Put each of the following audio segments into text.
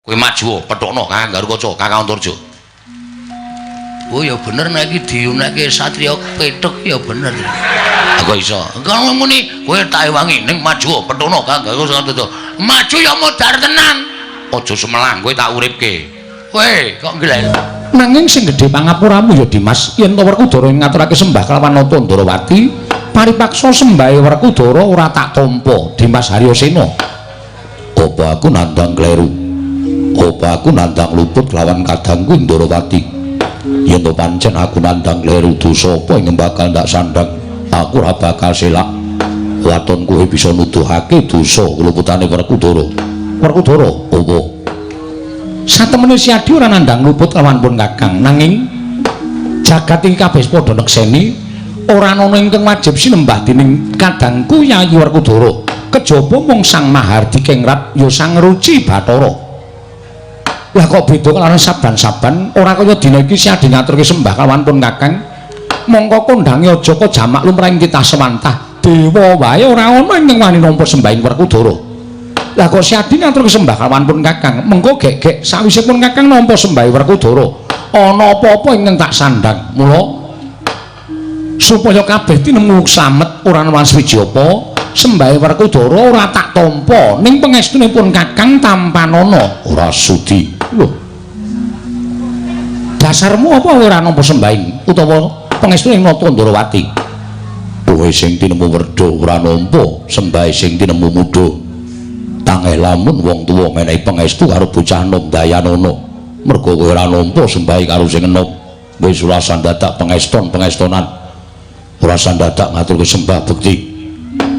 Kowe maju petokno Kakang Garukaca, Kakang Antarja. Oh ya bener nek iki diunekke satriya petuk ya bener. Kok iso? Kalau muni kowe tak ewangi ning maju petokno Kakang Garukaca. Maju ya modar tenan. Aja semelang kowe tak uripke. Kowe kok nglek. Nanging sing gedhe pangapuramu ya Dimas, yen to Werkudara ngaturake sembah kelawan Nata Ndarawati, paripaksa sembahe Werkudara ora tak tampa, Dimas Haryasena. Apa aku nandang kleru? Apa aku nandang luput lawan kadangku Ndarawati? Yen to pancen aku nandang kleru dosa apa ing bakal ndak sandang, aku ora bakal selak. Waton kowe bisa nuduhake dosa keluputane Werkudara. Werkudara, apa? satemene si Adi ora nandang luput lawan pun Kakang, nanging jagat iki kabeh padha nekseni ora ana ingkang wajib sinembah dening kadangku Yayi Werkudara. Kejaba mung Sang Mahardika Ingrat ya Sang Ruci Bathara. Lah kok beda karo saban-saban ora kaya dina iki si Adi ngaturke sembah lawan pun Kakang. Mongko kondange aja kok jamak lumrahing kita sewantah. Dewa wae ora ana ingkang wani nampa sembahing Werkudara. Lah kok si Adi ngaturke sembah lawan pun Kakang, mengko gek-gek sawise pun Kakang nampa sembahe Werkudara, ana apa-apa ingkang tak sandhang. Mula supaya kabeh tinemu slamet ora ana swiji apa, sembahe Werkudara ora tak tampa ning pangestune pun Kakang tampanana. Ora sudi. Lho. Dasarmu apa ora nampa sembahing utawa pangestune Nata Ndarawati? Kowe sing tinemu werda ora nampa sembahe sing tinemu mudha. Tangeh lamun wong tuwa menehi pangestu karo bocah nom Dayanana, merga kowe ora nampa sembahe karo sing enom, wis ora sandadak pengestonan, ora sandadak ngaturke sembah bekti.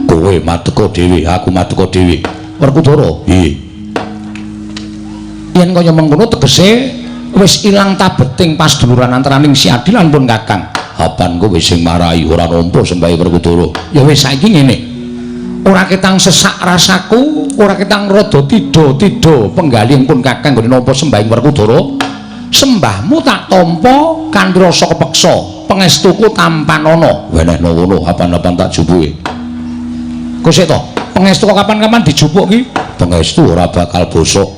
Kowe mateka dhewe, aku mateka dhewe. Werkudara, nggih. yen kaya mengkono tegese wis ilang tabeting pasduluran antaraning si Adi lan pun Kakang. Apan kowe sing marahi ora nampa sembahe Werkudara. Ya wis saiki ngene. Ora ketang sesak rasaku, ora ketang rada tida-tida penggalih pun Kakang nggone nampa sembahing Werkudara. Sembahmu tak tampa kanthi rasa kepeksa, pangestuku tampanana. Wenehna ngono, apan-apan tak jupuke. Kosek to, pangestu kok kapan-kapan dijupuk ki? Pangestu ora bakal bosok,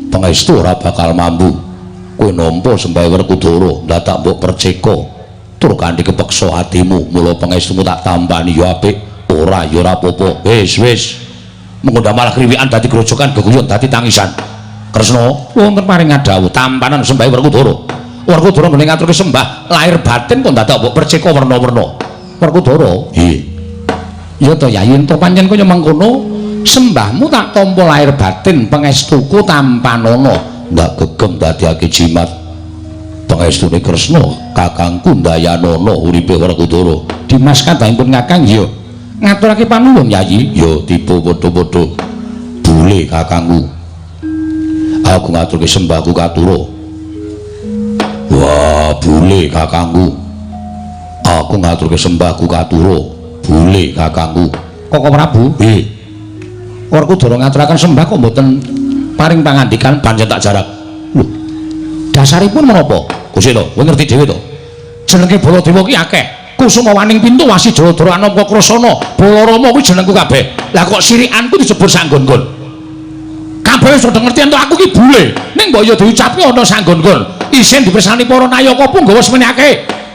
pangestu ora bakal mambu. Kowe nampa sembahe Werkudara, ndak tak mbok perceka. Tur kanthi kepeksa atimu, mula pangestumu tak tampani ya apik. Ora ya ora apa-apa. Wis. Mengko malah kriwikan dadi grojokan geguyon dadi tangisan. Kresna, Wonten paring dawuh tampanan sembahe Werkudara. Werkudara nggone ngaturke sembah lahir batin kok dadak mbok perceka werna-werna. Werkudara, nggih. ya to Yayi ento pancen kaya mengkono sembahmu tak tampa lahir batin pangestuku tampanana. Ndak gegem dadiake jimat. Pangestune Kresna, kakangku Dayanana uripe Werkudara. Dimas kadangipun Kakang ya ngaturake panuwun Yayi. Ya tiba padha-padha. Bule kakangku. Aku ngaturke sembahku katura. Wah, bule kakangku. Aku ngaturke sembahku katura. Bule kakangku. Koko Prabu, Nggih. Werkudara ngaturaken sembah kok mboten paring pangandikan pancen tak jarak. Lho, dasaripun menapa? Gusti to, kowe ngerti dhewe to? Jenenge Baladewa ki akeh. Kusuma Waning Pintu Wasi Jaladara Anamka Krasana, Balarama kuwi jenengku kabeh. Lah kok sirikanku disebut sanggon-gon. Kabeh wis padha ngerti ento aku ki bule. Ning mbok ya diucapke ana sanggon-gon. Isin dipirsani para nayaka apa nggawa semene akeh.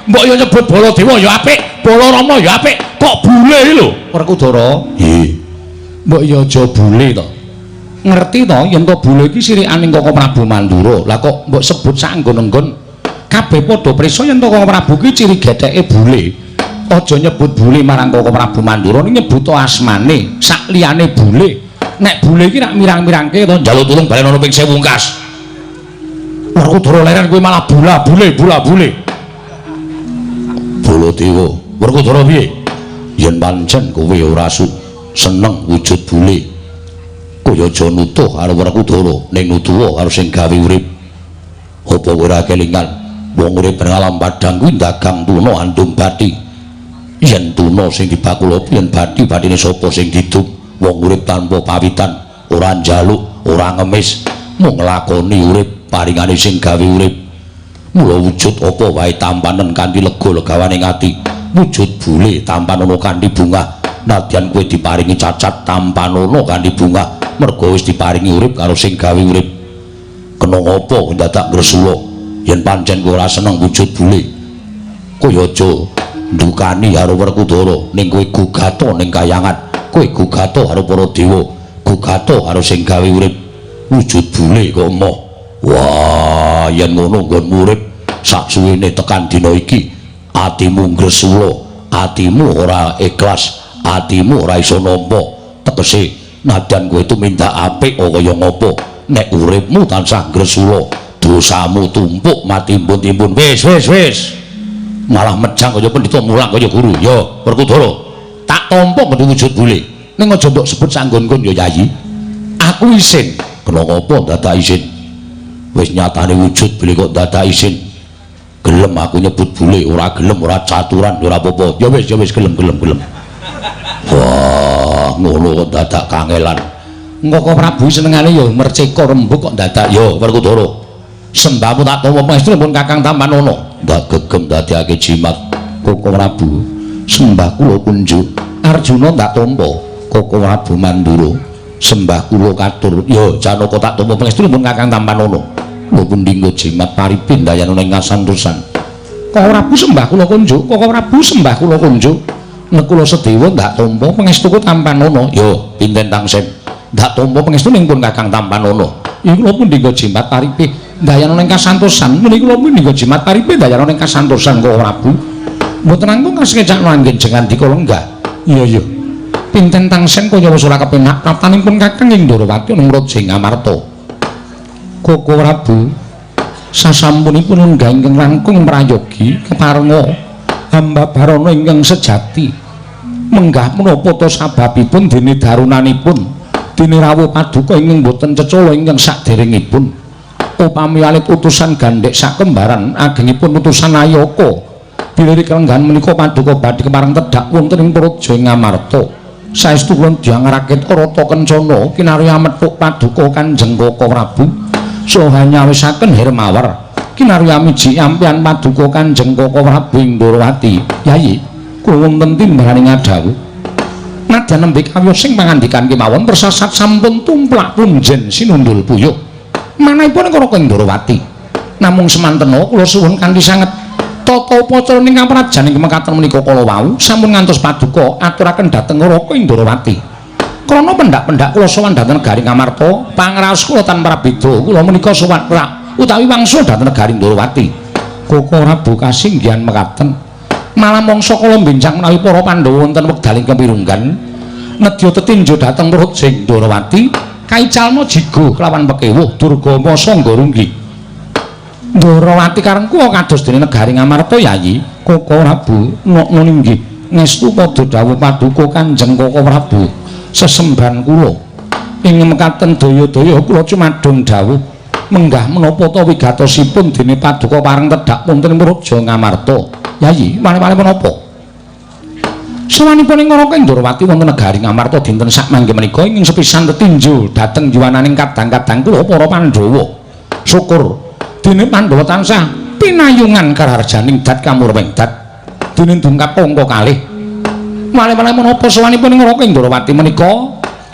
Mbok ya nyebut Baladewa ya apik, Balarama ya apik. Kok bule iki lho? Werkudara. Nggih. Mbok ya aja bule to. Ngerti to yen kok bule iki sirikaning Koko Prabu Mandura. Lah kok mbok sebut sanggon-nggon. Kabeh padha prisa yen Koko Prabu ki ciri getheke bule. Aja nyebut bule marang Koko Prabu Mandura ning nyebut asmane sak liyane bule. Nek bule iki rak mirang-mirangke to njaluk tulung balen ana ping 1000 wungkas. Werkudara leren kuwi malah bule. Baladewa, Werkudara piye? Yen pancen kowe ora seneng wujud bule, kowe aja nutuh karo Werkudara ning nutuwa karo sing gawe urip. Apa ora kelingan wong urip ing alam padang kuwi dagang tuna andung bathi. Yen tuna sing dibakul yen bathi-bathine sapa sing didum. Wong urip tanpa pawitan, ora njaluk, ora ngemis, mung nglakoni urip paringane sing gawe urip. Mula wujud apa wae tampanen kanthi lega-legawaning ati. Wujud bule tampanana kanthi bungah. Nadyan kowe diparingi cacat tampanana kanthi bungah, merga wis diparingi urip karo sing gawe urip. kena ngapa dadak Gresula yen pancen kowe ora seneng wujud bule kowe aja ndukani karo Werkudara ning kowe gugato ning kayangan kowe gugato karo para dewa gugato karo sing gawe urip wujud bule kok emoh wah yen ngono nggonmu urip saksuwene tekan dina iki atimu Gresula atimu ora ikhlas atimu ora iso nampa tegese nadan kowe tumindak apik kaya ngapa nek uripmu tansah Gresula dosamu tumpuk mati timbun wis malah mejang kaya pendhita mulang kaya guru ya Werkudara tak tampa ngene wujud bule ning aja mbok sebut sanggon-kon ya Yayi aku isin kena ngapa dadak isin wis nyatane wujud bule kok dadak isin gelem aku nyebut bule ora gelem ora caturan ora apa-apa ya wis gelem wah ngono kok dadak kangelan Ngoko Prabu senengane ya merceka rembug kok dadak ya Werkudara sembahmu tak tampa pangestu pun Kakang Tampanono ndak gegem dadekake jimat Koko Prabu sembah kula kunjuk Arjuna tak tampa Koko Prabu Mandura sembah kula katur ya Janaka tak tampa pangestu pun Kakang Tampanono lho pundi nggo jimat paripin dayana ning kasantosan Koko Prabu sembah kula kunjuk Koko Prabu sembah kula kunjuk nek kula sedewa ndak tampa pangestuku Tampanono ya pinten tangsem ndak tampa pangestu ning pun Kakang Tampanono iki kula pundi nggo jimat paripin dayana ning kasantosan menika kula pundi nggo jimat paripin dayana ning kasantosan Koko Prabu mboten langkung kasekecakno anggen jengan dikala enggak iya pinten tangsem kaya wis ora kepenak praptanipun Kakang ing Ndarawati nurut sing amarta Koko Prabu sasampunipun unggah ingkang langkung prayogi keparenga hamba barana ingkang sejati menggah menapa ta sababipun dene darunanipun dene rawuh paduka ingkang boten cecala ingkang saderengipun upami alit utusan gandhek sakembaran agengipun utusan Ayaka bilih kelenggan menika paduka badhe kepareng tedhak wonten ing praja Ngamarta saestu kula diangarakit Rata Kencana kinarya methuk paduka Kanjeng Koko Prabu saha nyawisaken Hermawar kinarya miji ampian paduka Kanjeng Koko Prabu ing Ndarawati Yayi kula wonten timbalan ngadhawuh nadyan nembe kawya sing pangandikan kemawon tersasat sampun tumplak punjen sinundul puyuh manahipun karo ing Ndarawati namung semantena kula suwun kanthi sanget tata upacara ing kaprajan ing mekaten menika kala wau sampun ngantos paduka aturaken dhateng Raka ing Ndarawati krana pendak-pendak kula sowan dhateng negari Ngamarta pangraos kula tanpa beda kula menika sowan utawi wangsul dhateng negari Ndarawati Koko Prabu kasinggihan mekaten malah mangsa kala benjang menawi para Pandhawa wonten wekdaling kepirunggan nedya tetinju dhateng praja Ndarawati kaicalma jigo kelawan pekewuh Durgama sangga runggi Ndarawati karengku kados dene negari Ngamarta Yayi Koko Prabu ngono inggih ngestu padha dawuh paduka Kanjeng Koko Prabu sesemban kula ing mekaten daya-daya kula cumadung dawuh menggah menapa ta wigatosipun dene paduka pareng tedhak wonten praja Ngamarta Yayi malih-malih menapa sawanipun ing Raka Ndarawati wonten negari Ngamarta dinten sak mangke menika ing sepisan tetinju dhateng jiwananing kadang-kadang kula para Pandhawa syukur dene Pandhawa tansah pinayungan kararjaning dat kamurweng dat dene dungkap angka kalih malih-malih menapa sawanipun ing Raka Ndarawati menika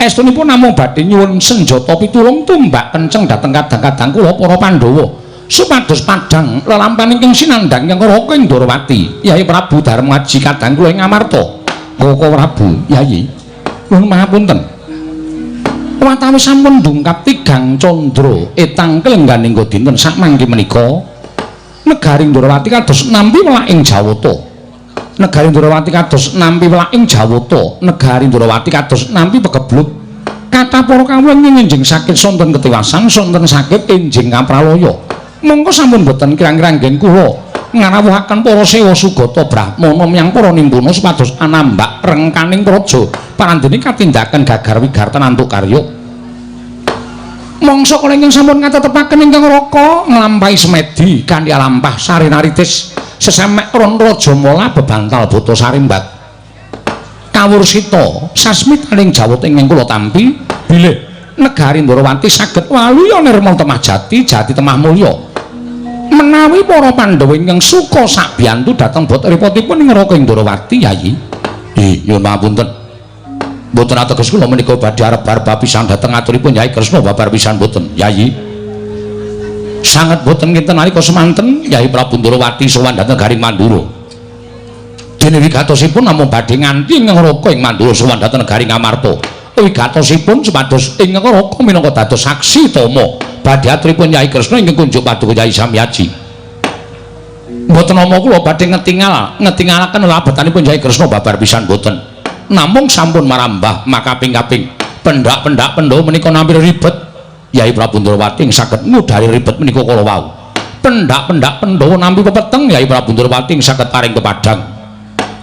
estunipun namung badhe nyuwun senjata pitulung tumbak kenceng dhateng kadang-kadang kula para Pandhawa supados padhang lelampahan ingkang sinandhang ingkang Raka Ndarawati Yayi Prabu Darmaji kadang kula ing Ngamarta Koko Prabu Yayi nuwun pangapunten watawis sampun ndungkap tigang candra etang kelengganing dinten sakmangke menika negari Ndarawati kados nampi welaking Jawata negari Ndarawati kados nampi welaking Jawata negari Ndarawati kados nampi pegebluk kathah para kawula njenjing sakit sonten ketiwasan sonten sakit enjing kapralaya mongko sampun boten kirang-kirang ngen kula ngarawuhaken para sewa sugata brahmana miyang para nimbuna supados anambak rengkaning praja parandene katindakan gagar wigarten antuk karya mangsa kala ingkang sampun katetepaken ingkang Raka nglampahi semedi kanthi alampah sarinaritis sesemek ron raja mala bebantal bata sarimbat kawursita sasmitaning Jawata ingkang kula tampi bilih negari Ndarawati saged waluya nirmal temah jati jati temah mulya menawi para Pandhawa ingkang suka sakbiyantu dhateng boten-repotipun ing Raka Ndarawati Yayi nyuwun pangapunten mboten ateges kula menika badhe arep-arep pisan dhateng aturipun Yayi Kresna babar pisan mboten Yayi sanget boten kinten nalika semanten Yai Prabu Ndrawati sowan dhateng Garing Mandura. Dene wigatosipun namung badhe nganti ing Ngraka ing Mandura sowan dhateng Garing Amarta. Wigatosipun supados ing Ngraka minangka dados saksi tama badhe aturipun Yai Kresna ingkang kunjuk paduka Yai Samyaji. Mboten nama kula badhe ngetingalaken labetanipun Yai Kresna babar pisan boten. Namung sampun marambah makaping-kaping. Pendak-pendak Pandhawa menika nampi ribet. Yai Prabu Ndrawati saged ngudari ribet menika kala wau. Pendak-pendak Pandhawa nampi pepeteng Yai Prabu Ndrawati saged paring kepadang.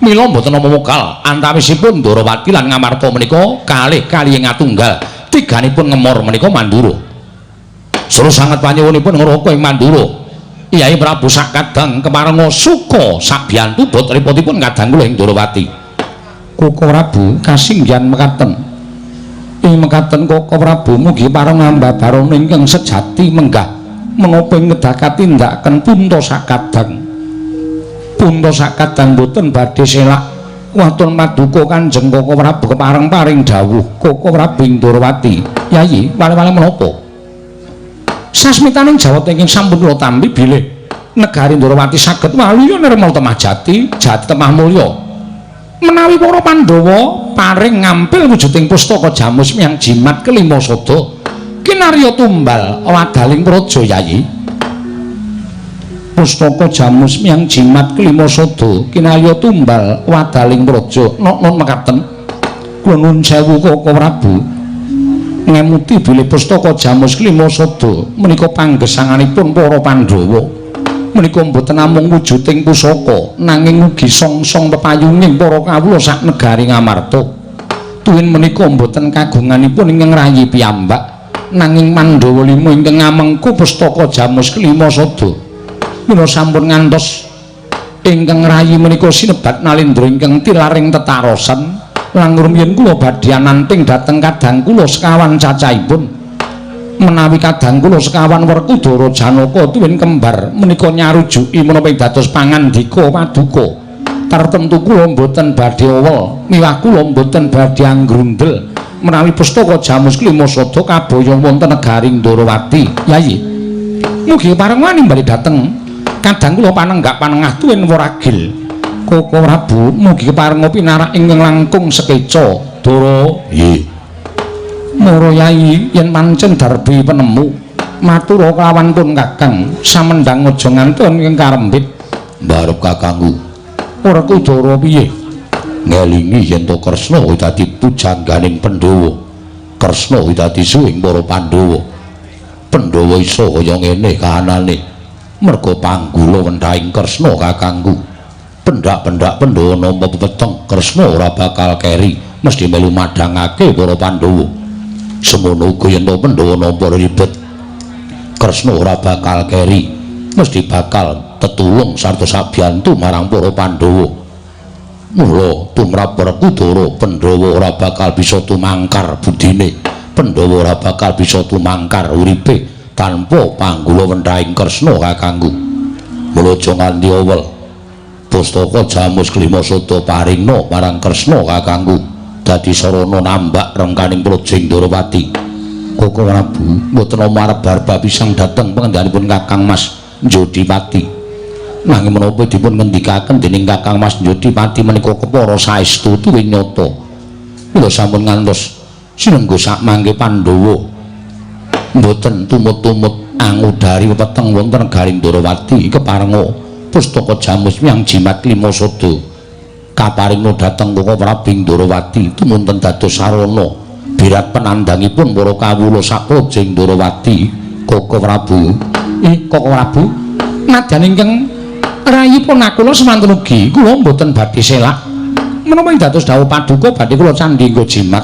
Mila mboten nama mokal antawisipun Ndrawati lan Ngamarta menika kalih kaliyan ngatunggal tiganipun ngemor menika Mandura. Suruh sanget panyuwunipun Ngraka ing Mandura. Yai Prabu sakadang keparenga suka sabiyantu botripotipun kadang kula ing Ndrawati. Koko Prabu kasinggihan mekaten. Ing mekaten Koko Prabu mugi pareng ngambah barana ingkang sejati menggah menapa ngedhakat tindakaken punta sakadang. Punta sakadang boten badhe selak watun paduka Kanjeng Koko Prabu kepareng paring dawuh Koko Prabu Ndrawati. Yayi, wale-wale menapa? Sasmitaning jawab ingkang sampun kula tampi bilih negari Ndrawati saged waluya nirmal temah jati, jati temah mulya. Menawi para Pandhawa paring ngampil wujuding pustaka Jamus Miyang Jimat kelima sada kinarya tumbal wadaling praja Yayi. Pustaka Jamus Miyang Jimat kelima sada kinarya tumbal wadaling praja non mekaten. Kula nuwun sewu Koko Prabu ngemuti bilih pustaka Jamus kelima sada menika panggesanganipun para Pandhawa. Menika mboten namung wujuding pusaka nanging ugi song-song pepayunging para kawula sak negari Ngamarta. Tuwin menika mboten kagunganipun ingkang rayi piyambak nanging Mandhawa lima ingkang ngamengku pustaka Jamus kelima sada. Mula sampun ngantos ingkang rayi menika sinebat nalendra ingkang tilaring tetarosan lan rumiyin kula badhe ananting dhateng kadang kula sekawan cacahipun. Menawi kadang kula sekawan Werkudara Janaka tuwin kembar menika nyarujuki menapa dados pangandika paduka tartemtu kula mboten badhe awel miwah kula mboten badhe anggrundel menawi pustaka Jamus kelima sada kaboyong wonten negari Ndrawati. Yayi mugi pareng wani bali dhateng kadang kula panenggak panengah tuwin Waragil. Koko Prabu mugi parenga pinarak ingkang langkung sekeca Dara. Nggih. Moro Yayi yen pancen darbi penemu matur kelawan pun Kakang samendang aja ngantun ing karembit mbarep kakangku. Werkudara piye? Ngelingi yen to Kresna kuwi dadi pujangganing Pandhawa. Kresna kuwi dadi suwing para Pandhawa. Pandhawa iso kaya ngene kahanane merga panggula wendahing Kresna kakangku. Pendak-pendak Pandhawa nampa pepeteng Kresna ora bakal keri mesti melu madhangake para Pandhawa. Semono uga yen Pandhawa nampa ribet Kresna ora bakal keri mesti bakal tetulung sarta sabiyantu marang para Pandhawa. Mula tumrap Werkudara Pandhawa ora bakal bisa tumangkar budine, Pandhawa ora bakal bisa tumangkar uripe tanpa panggula wendahing Kresna kakangku. Mula aja nganti awel pustaka Jamus kelima sada paringna marang Kresna kakangku dadi sarana nambak rengkaning projing Ndrawati. Koko Prabu mboten marep barba pisang dhateng pangendhanipun Kakang Mas Jodipati. Nanging menapa dipun ngendikaken dening Kakang Mas Jodipati menika kepara saestu tuwin nyata. Kula sampun ngantos sinengga sak mangke Pandhawa mboten tumut-tumut angudari weteng wonten garing Ndrawati keparenga pustaka Jamus Miyang Jimat kelima sada kaparingna dhateng Koko Prabu Ndrawati tumunten dados sarana birat penandangipun para kawula sak projing Ndrawati. Koko Prabu Koko Prabu nadyan ingkang rayipun kula semanten ugi kula mboten badhe selak menapa dados dawuh paduka badhe kula candhi nggo jimat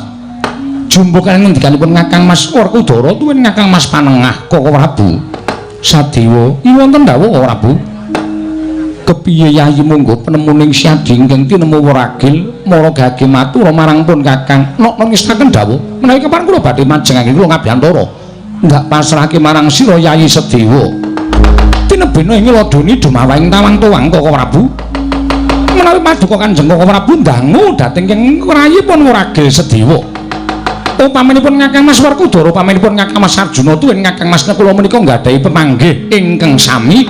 jumbo kan ngendikanipun Kakang Mas Werkudara tuwin Kakang Mas Panengah. Koko Prabu Sadewa wonten dawuh Koko Prabu kepiye Yayi monggo penemuning Syadi ingkang tinemu Waragil mara gage matur marang pun Kakang nok ngestaken dawuh menawi kepan kula badhe majengake kula ngabiyantara ndak pasrahake marang sira Yayi Sedewa tinebena ing ladoni dumawahing tawang tuwang. Koko Prabu menawi paduka Kanjeng Koko Prabu ndangu dhateng ing rayipun Waragil Sedewa Upaminipun Kakang Mas Werkudara, upaminipun Kakang Mas Arjuna tuwin Kakang Mas Nekula menika nggadhahi pemanggih ingkang sami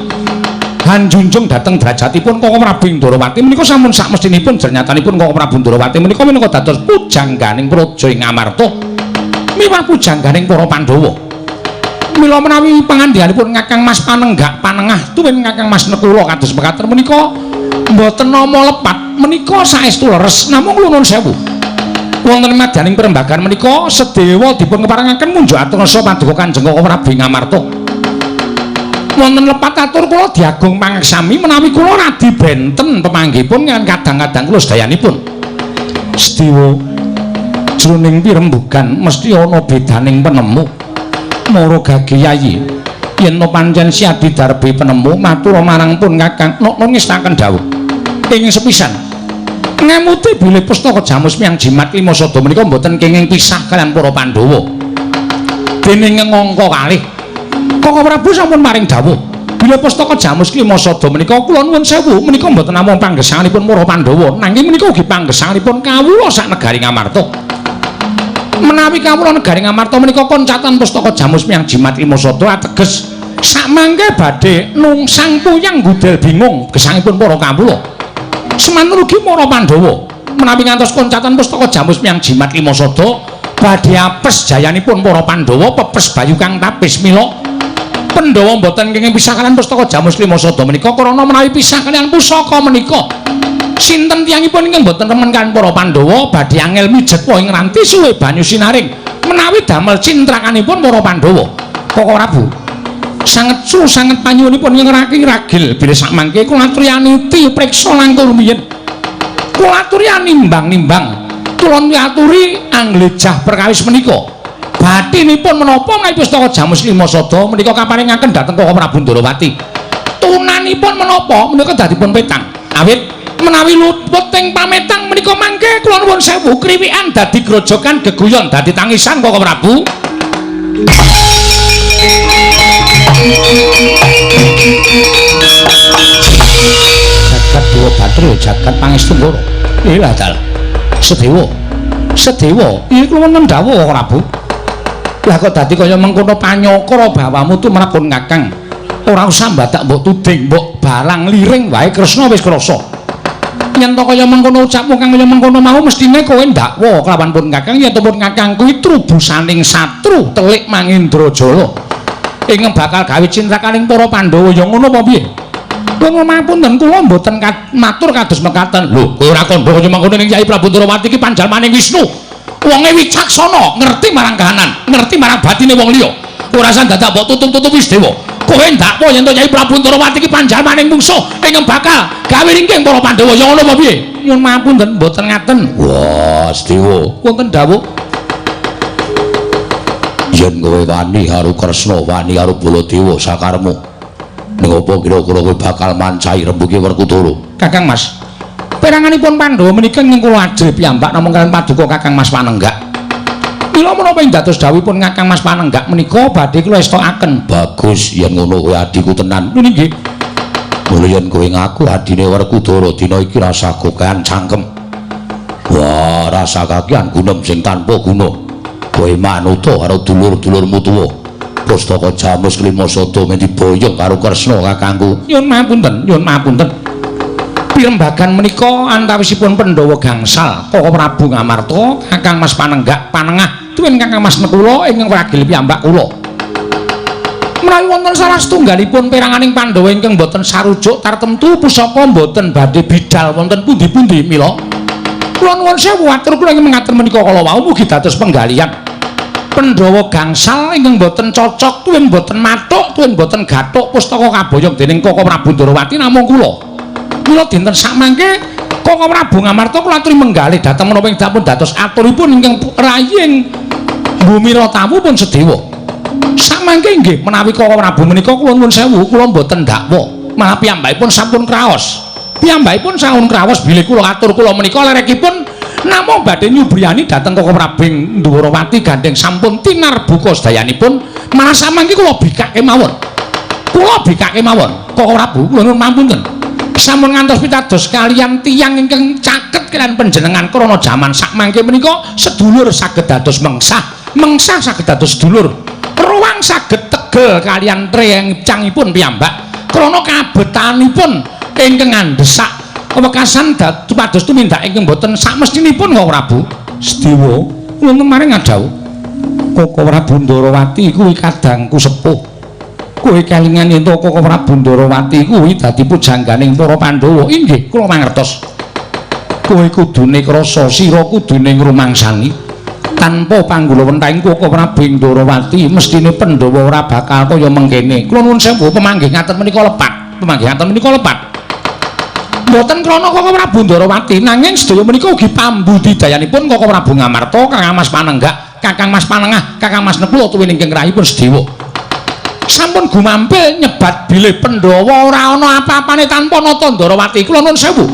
hanjunjung dhateng derajatipun Koko Prabu Ndarawati menika sampun sakmestinipun jernyatanipun Koko Prabu Ndarawati menika minangka dados pujangganing praja ing Ngamarta miwah pujangganing para Pandhawa. Mila menawi pangandhikanipun Kakang Mas Panenggak Panengah tuwin Kakang Mas Nekula kados mekaten menika mboten nama lepat menika saestu leres namung nuwun sewu. Wonten madyaning perembagan menika Sedewa dipun keparengaken munjuk atursa paduka Kanjeng Koko Prabu Ngamarta. Wonten lepat atur kula diagung pangeksami menawi kula radi benten pemanggihipun kan kadang-kadang kula sedayanipun. Sedewa jroning pirembugan mesti ana bedaning penemu. Mara Gagiyayi yen pancen siadi darbi penemu matur marang pun Kakang nun ngestaken dawuh. Ing sepisan ngamuti bilih pustaka Jamus Miang Jimat Lima Sada menika mboten kenging pisah kaliyan para Pandhawa. Dening ngangka kalih Koko Prabu sampun maring dawuh bilih pustaka Jamus Lima Sada menika kula nuwun sewu menika mboten namung panggesanganipun para Pandhawa nanging menika ugi panggesanganipun kawula sak negari Ngamarta. Menawi kawula negari Ngamarta menika koncatan pustaka Jamus Miang Jimat Lima Sada ateges sakmangke badhe nungsang puyang gudel bingung gesangipun para kawula. Semanten ugi para Pandhawa menawi ngantos koncatan pustaka Jamus Miang Jimat Lima Sada badhe apes jayanipun para Pandhawa pepes bayu kang tapis mila Pandhawa mboten kenging pisah kaliyan pustaka Jamus Lima Sada menika krana menawi pisah kaliyan pusaka menika sinten tiyangipun ingkang mboten remen kaliyan para Pandhawa badhe angel mijet wae ngranti suwe banyu sinaring menawi damel cintrakanipun para Pandhawa. Koko Prabu sanget sanget panyuwunipun ngraki ragil bilih sakmangke kula aturi aniti priksa langkung rumiyin. Kula aturi nimbang-nimbang kula aturi anglejah perkawis menika. Bathinipun menapa menawi pustaka Jamus Lima Sada menika kaparingaken dhateng Koko Prabu Ndarawati. Tunanipun menapa menika dadipun petang. Awit menawi luput ing pametang menika mangke kula nuwun sewu kriwikan dadi grojokan geguyon dadi tangisan Koko Prabu. Jagat Dewa Batri jagat pangestu Ndara. Ilah dal. Sedewa iki wonten dawuh Koko Prabu. Lah kok dadi kaya mengkono panyakara bawamu tumrapun Kakang. Ora usah mbadak mbok tuding, mbok balang liring wae Kresna wis krasa. Yen to kaya mengkono ucapmu kang kaya mengkono mau mestine kowe ndakwa kelawan pun Kakang yen to pun Kakang kuwi trubusaning satru telik Mangindrajala. Ingkang bakal gawe cintrakaning para Pandhawa ya ngono apa piye? Kula mapunten kula mboten matur kados mekaten. Lho, kowe ora kandha kaya mangkono ning Kyai Prabu Ndarawati iki panjalmaning Wisnu. Wonge wicaksana, ngerti marang kahanan, ngerti marang batine wong liya. Ora usah dadak mbok tutup-tutup wis Dewa. Kowe ndakwa yen to Kyai Prabu Ndarawati iki panjalmaning mungsuh ingkang bakal gawe ringking para Pandhawa ya ngono apa piye? Nyuwun mapunten mboten ngaten. Wah, Dewa, wonten dawuh yen kowe wani karo Kresna, wani karo Baladewa sakaremu. Ning apa kira-kira kowe bakal mancahi rembuge Werkudara? Kakang Mas, peranganipun Pandhawa menika ing kula ajrih piyambak namung kaliyan paduka Kakang Mas Panenggak. Mila menapa ing dados dawuhipun Kakang Mas Panenggak menika badhe kula estokaken. Bagus, yen ngono kowe adiku tenan. Lho nggih. Mula yen kowe ngaku adine Werkudara dina iki rasa gokehan cangkem. Wah, rasa kakian gunem sing tanpa guna. Kowe manuta karo dulur-dulurmu tuwa. Pustaka Jamus Lima Sada men diboyong karo Kresna kakangku. Nyuwun mapunten. Pirembagan menika antawisipun Pandhawa gangsal Koko Prabu Ngamarta, Kakang Mas Panenggak Panengah, tuwin Kakang Mas Nekula ingkang ragil piyambak kula. Menawi wonten salah setunggalipun peranganing Pandhawa ingkang boten sarujuk tartemtu pusaka boten badhe bidal wonten pundi-pundi mila kula nuwun sewu atur kula ingkang mengatur menika kala wau mugi dados penggalian. Pandhawa gangsal ingkang boten cocok tuwin boten mathuk tuwin boten gathuk pustaka kaboyong dening Koko Prabu Ndarawati namung kula. Mula dinten sakmangke Koko Prabu Ngamarta kula aturi menggalih dhateng menapa ingkang dipun dados aturipun ingkang raying Bumira tamu pun Sedewa. Sakmangke nggih menawi Koko Prabu menika kula nuwun sewu kula mboten dakwa. Malah piyambakipun sampun kraos. Piyambakipun sampun kraos bilih kula atur kula menika lerekipun namung badhe nyubriyani dhateng Koko Prabu Ndarawati gandeng sampun tinarbuka sedayanipun malah samangke kula bikake mawon. Koko Prabu kula nuwun mapunten. Sampun ngantos pitados kaliyan tiyang ingkang caket kalian panjenengan krana jaman sakmangke menika sedulur saged dados mengsah saged dados sedulur ruang saged tegel kalian rencangipun piyambak krana kabetanipun ingkang andhesak wekasan dados tumindak ingkang boten sakmestinipun kok Prabu Sediwa kula kemarin ngadhawuh Koko Prabu Ndarawati kuwi kadangku sepuh kowe kelingan yen Koko Prabu Ndarawati kuwi dadi pujangganing para Pandhawa. Inggih, kula mangertos. Kowe kudune krasa sira kudune ngrumangsani. Tanpa panggulawenthahing Koko Prabu Ndarawati mestine Pandhawa ora bakal kaya mengkene. Kula nuwun sewu pamanggih ngaten menika lepat. Pamanggih ngaten menika lepat. Mboten krana Koko Prabu Ndarawati nanging sedaya menika ugi pambudidayanipun Koko Prabu Ngamarta, Kakang Mas Panenggak, Kakang Mas Panengah, Kakang Mas Nepula tuwin ingkang rahipun Sediwa. Sampun gumampil nyebat bilih Pandhawa ora ana apa-apane tanpa nata Ndarawati. Kula nuwun sewu.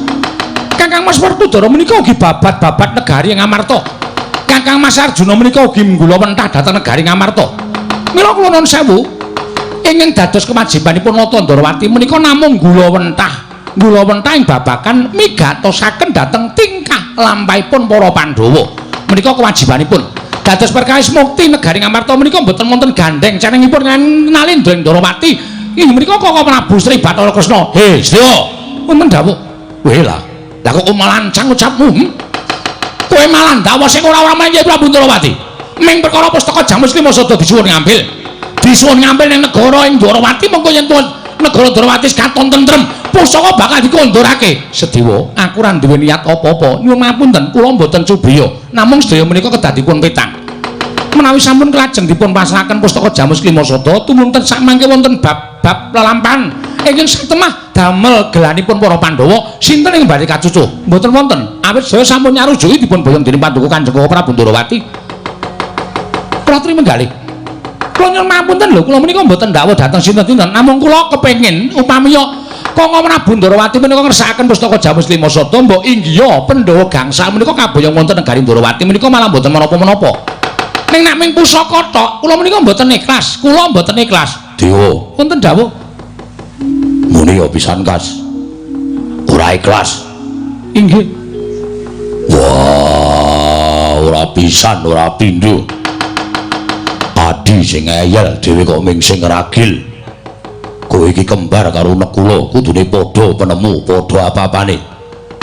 Kakang Mas Werkudara menika ugi babat-babat negari Ngamarta. Kakang Mas Arjuna menika ugi nggulawentah dhateng negari Ngamarta. Mila kula nuwun sewu. Ingkang dados kewajibanipun nata Ndarawati menika namung nggulawentah ing babagan migatosaken dhateng tingkah lampahipun para Pandhawa. Menika kewajibanipun. Dados perkawis mukti negari Ngamarta menika mboten wonten gandeng cenengipun ngenali Ndarawati. Inggih menika Koko Prabu Sri Bathara Kresna. He, Sediwa. Wonten dawuh. Weh lah. Lah kok malancang ucapmu? Kowe malah ndawuh sing ora menyang Prabu Ndarawati. Ming perkara pustaka Jamus Lima Sada disuwun ngambil. Disuwun ngambil ning negara ing Ndarawati mengko yen negara Ndarawati katon tentrem, pusaka bakal dikondorake. Sediwa, aku ora duwe niat apa-apa. Nyuwun ngapunten, kula mboten cubriya. Namung sedaya menika kedadipun petang. Menawi sampun kelajeng dipun pasrahaken pustaka Jamus Lima Sada, tumunten sakmangke wonten bab-bab lelampahan ingkang satemah damel gelanipun para Pandhawa, sinten ing badhe kacucuh? Mboten wonten. Awit saya sampun nyarujuki dipun boyong dening Paduka Kanjeng Prabu Ndarawati. Kula trima malih. Kula nyuwun ngapunten lho, kula menika mboten ndawuh dhateng sinten-sinten, namung kula kepengin upamiya Koko Prabu Ndarawati menika ngersakaken pustaka Jamus Lima Sada, mbok inggiya Pandhawa gangsal menika kaboyong wonten negari Ndarawati menika malah mboten menapa-menapa. Ning nek ming pusaka tok, kula menika mboten ikhlas. Kula mboten ikhlas. Dewa, wonten dawuh. Muni ya pisan Kas. Ora ikhlas. Inggih. Wah, ora pisan, ora pindho. Adi sing ngeyel dhewe kok ming sing ragil. Kowe iki kembar karo Nekula, kudune padha penemu, padha apa-apane.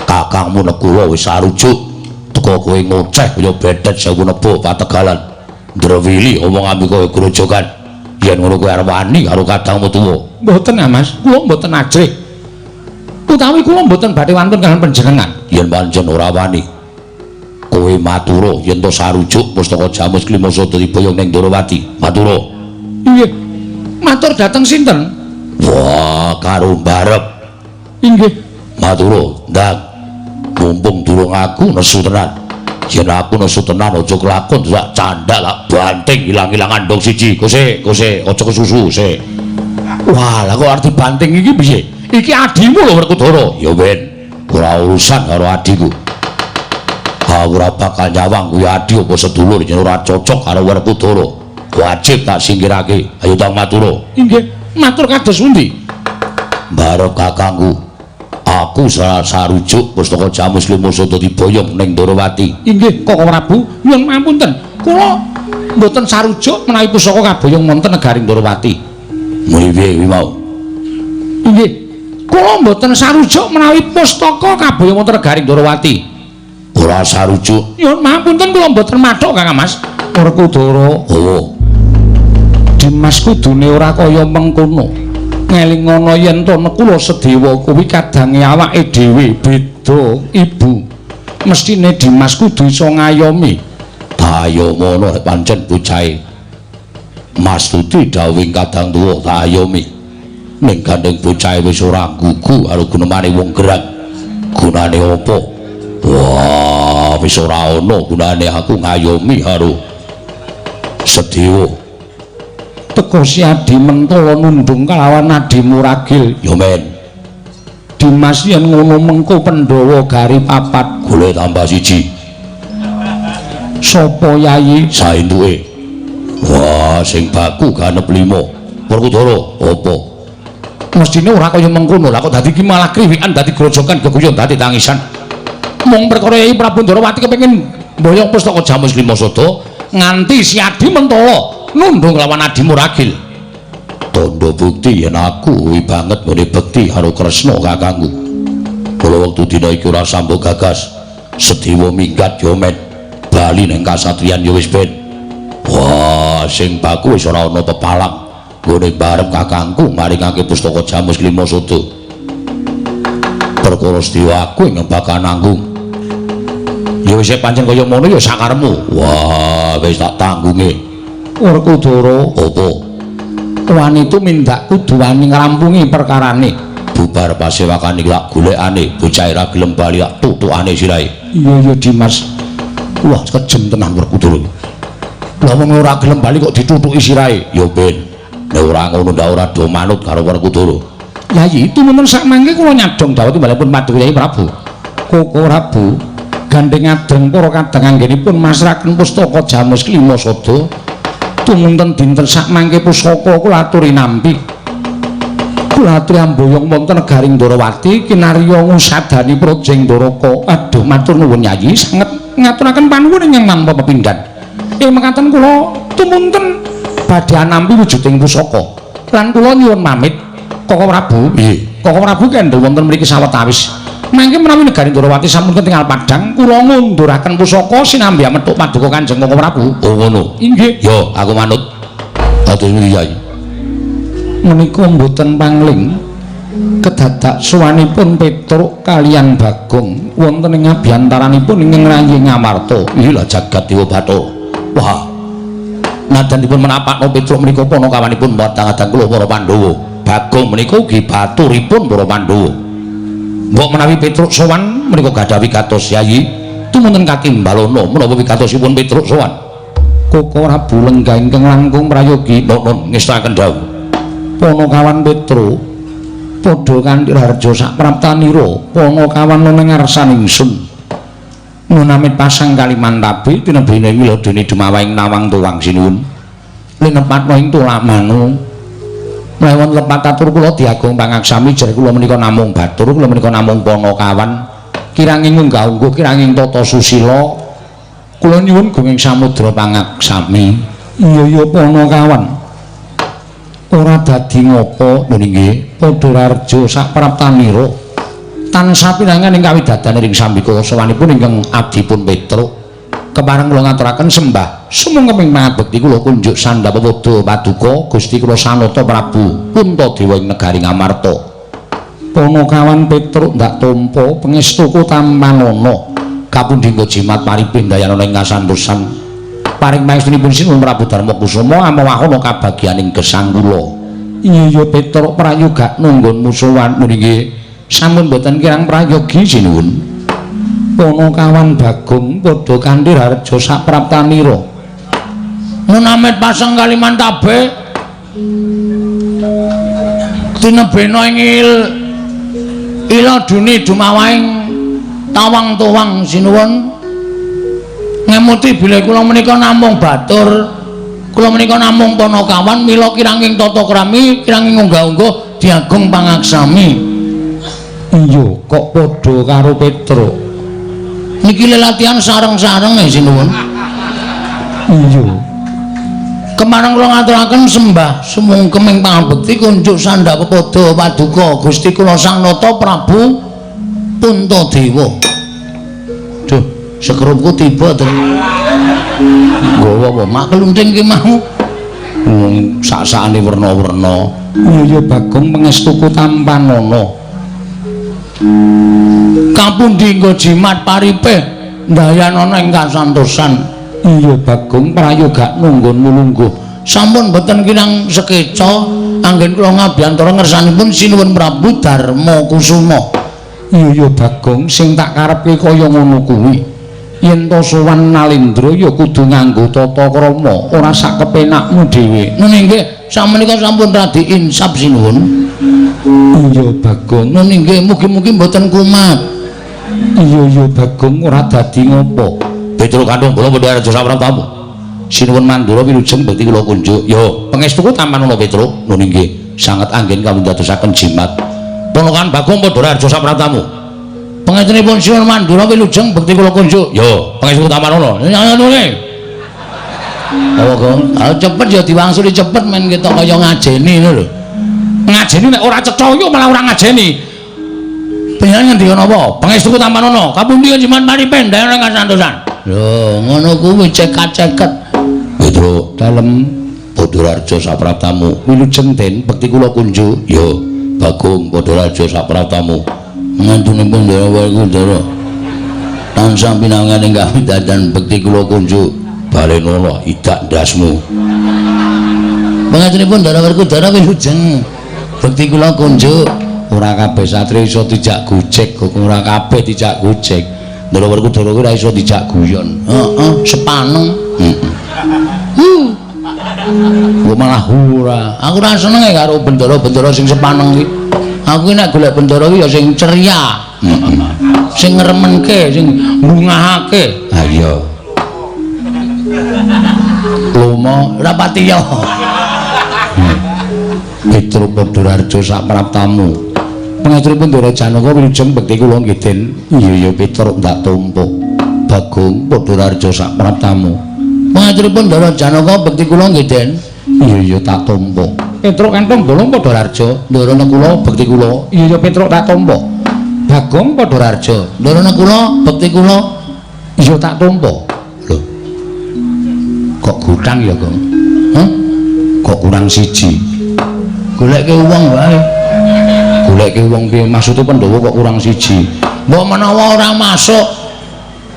Kakangmu Nekula wis sarujuk. Teko kowe ngoceh kaya bedet sewu nebo pategalan. Ndrawili omong ambi kowe grojogan. Yen ngono kowe arep wani karo kadangmu tuwa. Mboten, Mas. Kula mboten ajrih. Utawi kula mboten badhe wantun kaliyan panjenengan. Yen pancen ora wani, kowe matura yen to sarujuk pustaka Jamus Lima Sada diboyong ning Ndarawati. Matura. Inggih. Matur dhateng sinten? Wah, karo Mbarep. Inggih. Matura, Ndang. Mumpung durung aku nesu tenan. Yen aku nesu tenan aja kelakon sak candhak lak banting ilang-ilangan dong siji. Kose, aja kesusu, se. Wah, lah kok arti banting iki piye? Iki adimu lho Werkudara. Ya ben, ora urusan karo adiku. Ora bakal nyawang kuwi adi apa sedulur yen ora cocok karo Werkudara. Wajib tak singkirake. Ayo tak matura. Inggih, matur kados pundi? Mbarep kakangku. Aku salah sarujuk pustaka Jamus Lima Sada diboyong ning Ndarawati. Inggih, Koko Prabu, nyuwun ngapunten. Kula mboten sarujuk menawi pusaka kaboyong wonten negari Ndarawati. Muni piye kuwi mau? Inggih. Kula mboten sarujuk menawi pustaka kaboyong wonten negari Ndarawati. Ora sarujuk. Nyuwun ngapunten kula mboten mathok, Kang Mas. Werkudara. Oh. Dimas kudune ora kaya mengkono. Ngelingono yen to Nekula Sediwa kuwi kadange awake dhewe beda ibu. Mestine Dimas kudu iso ngayomi. Ayo ngono pancen bocahe. Mas Tuti dawuh kadang tuwa tak ayomi. Ning gandeng bocahe wis ora gugu karo gunemane wong gerang. Gunane apa? Wah, wis ora ana gunane aku ngayomi karo Sediwa. Teko si Adi Mentala nundung kalawan Adi Muragil. Ya men. Dimas yen ngono mengko Pandhawa gari papat. Golek tambah siji. Sapa Yayi? Saentuke. Wah, sing baku ganep 5. Werkudara, apa? Mestine ora kaya mengkono. Lah kok dadi ki malah kriwikan dadi grojokan geguyon dadi tangisan. Mung perkara Yai Prabu Ndarawati kepengin mboyong pustaka Jamus Lima Sada nganti si Adi Mentala nundung lawan Adi Muragil. Tandha bukti yen aku kuwi banget ngene bekti karo Kresna kakangku. Kala wektu dina iki ora sambok gagas Sedewa minggat yo met bali ning kasatriyan yo wis ben. Wah, sing baku wis ora ana pepalang. Nggone bareng kakangku maringake pustaka Jamus Lima Sada. Perkara Sedewa aku ing bakal nanggung. Ya wis pancen kaya ngono ya sakarepmu. Wah, wis tak tanggunge. Werkudara, Apa? wani tumindak kudu wani ngrampungi perkarane. Bubar pasewakan iki lak golekane bocah ora gelem bali lak tutukane sirahe. Iya Dimas. Wah, kejem tenan Werkudara. Lah wong ora gelem bali kok ditutuki sirahe. Ya ben, nek ora ngono ndak ora do manut karo Werkudara. Lah itu menen sak mangke kula nyadong dawuh timbalipun Paduka Yai Prabu. Koko Prabu gandeng adeng para kadang anggenipun masraken pustaka Jamus Lima Sada. Tumunten dinten sak mangke pusaka kula aturi nampi. Kula aturi amboyong wonten negaring Ndarawati kinarya ngusadani Projeng Dwaraka. Aduh matur nuwun Yayi, sanget ngaturaken panuwun ingkang nampa pepindhan. Mekaten kula tumunten badhe nampi wujuding pusaka. Lan kula nyuwun pamit Koko Prabu. Piye? Koko Prabu kendel wonten mriki sawetawis. Mangke menawi negari Ndarawati sampun ketingal padhang, kula ngunduraken pusaka sinambi amethuk paduka Kanjeng Koko Prabu. Oh ngono. Inggih. Yo, aku manut. Atur Yai. Menika mboten pangling kedadak suwanipun Petruk kaliyan Bagong wonten ing abyantaranipun ingkang rayi Ngamarta. Ila jagat Dewa Bathara. Wah. Nadanipun menapakno Petruk menika panakawanipun batang-adang kula para Pandhawa. Bagong menika ugi baturipun para Pandhawa. Mbok menawi Petruk sowan menika gadah wigatos Yayi tumunten katimbalana menapa wigatosipun Petruk sowan. Koko Prabu lenggah ingkang langkung prayogi Non ngestaken dawuh. Panakawan Petruk padha kanthi harja sak praptanira panakawan ning ngarsaning ingsun. Nunamit pasang Kalimantabe tinebene wiladene Dumawaing Nawang Tuwang Sinuwun. Linepatna ing Tulamanu. Mlewon lepat atur kula diagung pangaksami jar kula menika namung batur, kula menika namung panakawan. Kiranging unggah-ungguh kiranging tata susila kula nyuwun gunging samudra pangaksami. Iya panakawan. Ora dadi ngopo nggih padha rarja sak praptanira tansah pinangan ing kawidadaning ring sambika sawanipun ingkang adipun Petruk kepareng kula ngaturaken sembah sumung keping pangabekti kula kunjuk sandhapa pada paduka Gusti kula Sanata Prabu Puntadewa ing negari Ngamarta. Panakawan Petruk ndak tampa pangestuku tampanana kapundhingga jimat paripindayana ing kasantosan paring maestunipun Sinuwun Prabu Darma Kusuma amawahana kabagyaning gesang kula. Iya Petruk prayoga nunggonmu sowan nggih sampun boten kirang prayogi Sinuwun. Panakawan Bagong padha kanthi harja sak praptanira. Nunamit pasang Kalimantabe tinebena ing iladune Dumawaing Tawang Tuwang Sinuwun. Ngemuti bilih kula menika namung batur, kula menika namung panakawan, mila kiranging tata krami, kiranging unggah-ungguh diagung pangaksami. Iya, kok padha karo Petruk. Niki latihan sareng-sareng Sinuwun. Iya. Kemareng kula ngaturaken sembah sumungkem ing pangabekti kunjuk sandhapa pada paduka Gusti kula Sanata Prabu Puntadewa. Duh, sekerupku tiba to. Nggawa apa maklunting ki mau. Sak-sakane werna-werna. Iya Bagong pangestuku tampanana. Kapundi nggo jimat paripe ndayanana ing kasantosan. Iya Bagong prayoga nunggonmu lungguh. Sampun boten kirang sekeca anggen kula ngabyantara ngersanipun Sinuwun Prabu Darma Kusuma. Iya Bagong sing tak karepke kaya ngono kuwi. Yen to sowan Nalendra ya kudu nganggo tata krama, ora sak kepenakmu dhewe. Nun inggih, samenika sampun radi insap Sinuwun. Iya Bagong, nun inggih mugi-mugi mboten kumat. Iya Bagong ora dadi ngopo. Petruk kandung kula padha raja sak praptamu. Sinuwun mandura wilujeng bekti kula kunjuk. Yo, pangestuku tampanana Petruk. Nun inggih, sanget anggen kawula dadosaken jimat. Ponokan Bagong padha raja sak praptamu. Pangestunipun Sinuwun Mandura wilujeng bekti kula kunjuk. Yo, pangestu Tamanono. Nyanyi. Apa kok? Cepet ya diwangsuli cepet men ketok kaya ngajeni ngono lho. Ngajeni nek ora cetha yo malah ora ngajeni. Panjenengan ngendika napa? Pangestu Tamanono, kapundi jiman mari pendhae ora kasantosan. Lho, ngono kuwi ceket-ceket. Petro dalem Padhararja sapraptamu wilujeng den bekti kula kunjuk. Yo, Bagong Padhararja sapraptamu. Ngantunipun Ndara Werkudara. Tansah pinanganing kawidadan bekti kula kunjuk. Balenala idak ndasmu. Pangaturipun Ndara Werkudara wilujeng bekti kula kunjuk. Ora kabeh satri iso dijak gojek, ora kabeh dijak gojek. Ndara Werkudara kuwi ora iso dijak guyon. Heeh, sepaneng. Gua malah ora. Aku ora seneng karo bendara-bendara sing sepaneng iki. Aku nek golek bendara iki ya sing ceria. Sing ngremenke, sing mbungahake. Ha iya. Lomo Ora pati ya. Petro Padhararja sapraptamu. Pangaturipun Ndara Janaka wilujeng bekti kula nggih Den. Iya ya Petro ndak tumpuk. Bagong Padhararja sapraptamu. Pangaturipun Ndara Janaka bekti kula nggih Den. Iya ya tak tumpuk. Petro kantong bolong Padhararja, Ndara kula bekti kula. iya ya Petro tak tumpuk. Bagong Padhararja, Ndara kula bekti kula. iya tak tumpuk. Lho. Kok gutang ya, Gong? Hah? Kok kurang siji? Goleke wong wae. Goleke wong piye? Maksudnya Pandhawa kok kurang siji? Mbok menawa ora masuk.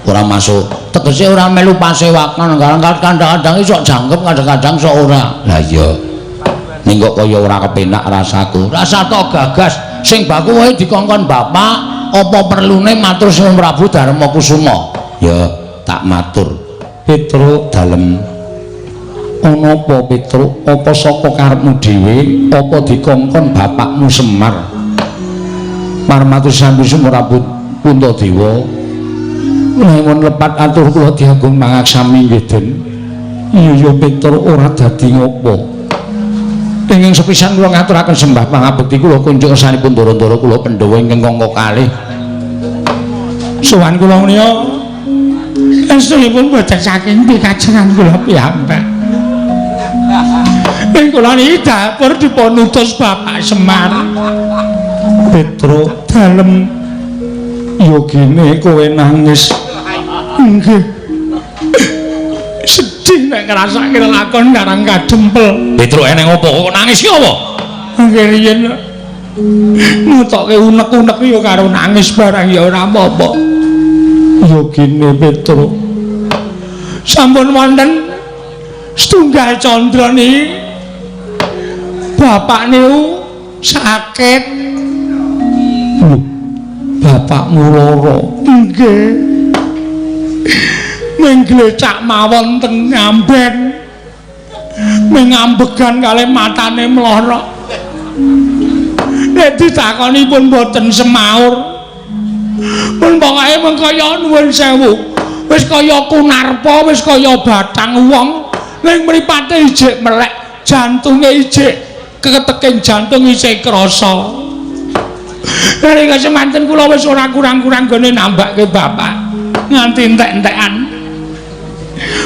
Ora masuk. Tegese ora melu pasewakan, kadang-kadang iso jangkep, kadang-kadang iso ora. Lah iya. Ning kok kaya ora kepenak rasaku. Rasa tok gagas sing baku wae dikongkon bapak, apa perlune matur Sinuwun Prabu Darmakusuma. Ya, tak matur. Petro dalem. Ana apa Petro? Apa saka karepmu dhewe? Apa dikongkon bapakmu Semar? Marmatur Sambi Sumrabu Puntadewa. Nuwun lepat atur kula diagung mangaksami nggih Den. Iya ya Petro ora dadi ngopo. Ingkang sepisan kula ngaturaken sembah pangabekti kula kunjuk sanipun Ndara-ndara kula Pandhawa ingkang kangka kalih. Sowan kula menika estunipun boten saking pikajengan kula piyambak. Ing kula niki dapur dipun utus Bapak Semar. Petro dalem ya gene kowe nangis. Nggih. Sedih nek ngrasake lakon karang kadempel. Petro eneng apa kok nangis ki apa? Nggih riyen ngutokke unek-unek ya karo nangis barang ya ora apa-apa. Ya gene Petro. Sampun wonten setunggal candra niki. Bapak niku sakit. Lho, bapakmu lara. Nggih. Mengglecak mawon teng ngamben. Mengambegan kalih matane mlorok. Nek ditakoni pun boten semaur. Pun pokoke mengkaya nuwun sewu. Wis kaya kunarpa, wis kaya batang wong. Ning mripate ijik melek, jantunge ijik keteking jantung isih krasa. Dari kesemanten kula wis ora kurang-kurang gone nambake bapak. Nganti entek-entekan.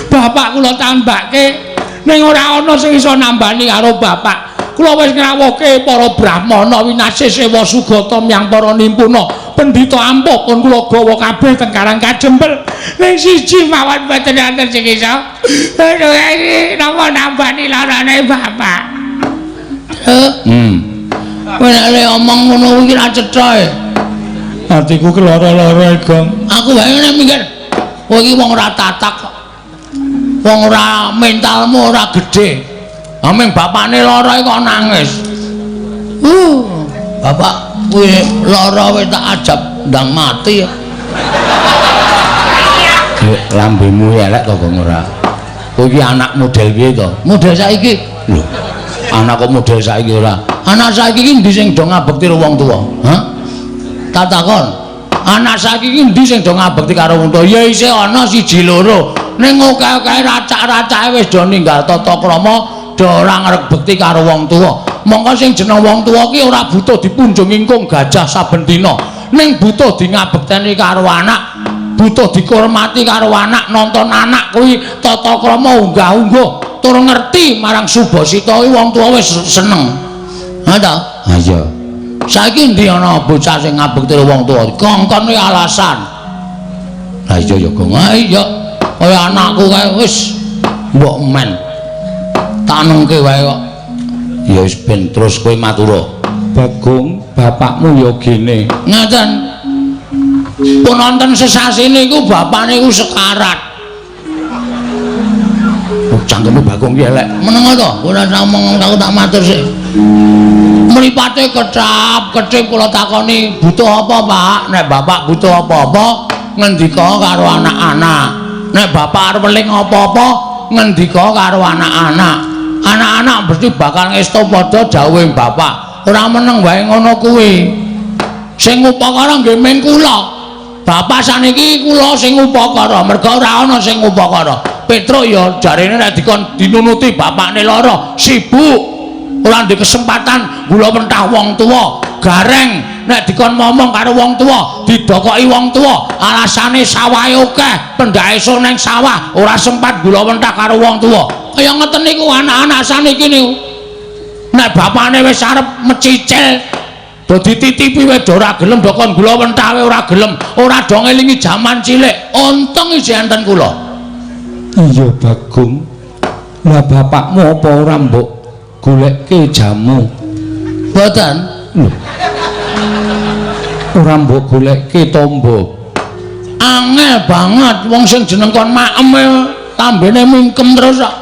Bapak kula tambake ning ora ana sing iso nambani karo bapak. Kula wis ngrawuhke para brahmana winasih sewa sugata miyang para nimpuna. Pendhita ampuh pun kula gawa kabeh teng Karang Kadempel. Ning siji mawon mboten wonten sing iso. Aduh iki napa nambani larane bapak. Nek omong ngono kuwi ra cetha e. Atiku kelara-lara, Gong. Aku wae nek mikir, kowe iki wong ora tatak kok. Wong ora mentalmu ora gedhe. Ameng bapakne lara kok nangis. Bapak kuwi lara wis tak ajab ndang mati ya. Lambemu elek to, Gong ora. Kowe iki anak model piye to? Model saiki. Lho. Anak kok model saiki ora. Anak saiki iki ndi sing do ngabekti karo wong tuwa? Hah? Tak takon. Anak saiki iki ndi sing do ngabekti karo wong tuwa? Ya isih ana siji loro. Ning akeh-akeh racak-racake wis do ninggal tata krama, do ora ngrebekti karo wong tuwa. Mongko sing jeneng wong tuwa ki ora butuh dipunjung ingkung gajah saben dina. ning butuh di ngabekteni karo anak, butuh dihormati karo anak, nonton anak kuwi tata krama unggah-ungguh tur ngerti marang Subasita kuwi wong tuwa wis seneng. Ha ta? Ha iya. Saiki ndi ana bocah sing ngabekti wong tuwa? Kongkon kuwi alasan. Lah iya ya, Gong. Ha iya. Kaya anakku kae wis mbok men. Tanengke wae kok. Ya wis ben terus kowe matura. Bagong, bapakmu ya gene. Ngeten. Pun wonten sesasi niku bapakne iku sekarat. Oh, cangkeme Bagong ki elek. Meneng to, ora ngomong aku tak matur sik. Mripate kecap-kecip kula takoni, butuh apa, Pak? Nek bapak butuh apa-apa, ngendika karo anak-anak. Nek bapak arep eling apa-apa, ngendika karo anak-anak. Anak-anak mesti bakal ngestu padha jawuhe bapak. Ora meneng wae ngono kuwi. Sing upakara nggih men kula. Bapak saniki kula sing upakara, mergo ora ana sing upakara. Petruk ya jarene nek dikon dinunuti bapakne lara, sibuk. Ora ndek kesempatan gula mentah wong tuwa. Gareng nek dikon ngomong karo wong tuwa, didokoki wong tuwa, alasane sawahe akeh, pendake sun ning sawah, ora sempat gula mentah karo wong tuwa. Kaya ngeten niku anak-anak saniki niku. Nek bapakne wis arep mecicil dadi titipi wis ora gelem dokon gula mentah ora gelem, ora do ngelingi jaman cilik. Untung isih enten kula. Iya Bagong. Lah bapakmu apa ora mbok golekke jamu? Mboten. Lho. Ora mbok golekke tombo. Angel banget wong sing jeneng kon maem tambene mingkem terus kok.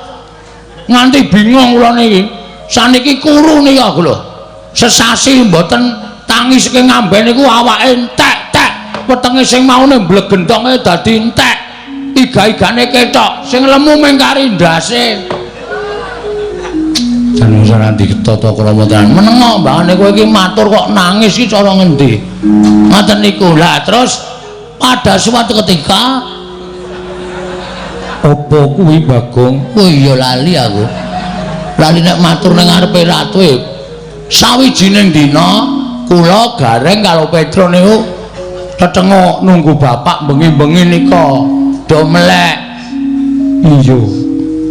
Nganti bingung kula niki. Saniki kuru nika lho. Sesasi mboten tangi saking ngamben niku awake entek-tek. Wetenge sing maune mblegentonge dadi entek. Iga-igane ketok, sing lemu mung kari ndase. Jan ora ditata krama tenan. Menengo mbane kowe iki matur kok nangis iki cara ngendi? Ngoten niku. Lah terus pada suatu ketika apa kuwi Bagong? Oh iya lali aku. Lali nek matur ning ngarepe ratu e. Sawijining dina kula Gareng karo Petro niku tetengok nunggu bapak bengi-bengi nika do melek. Iya.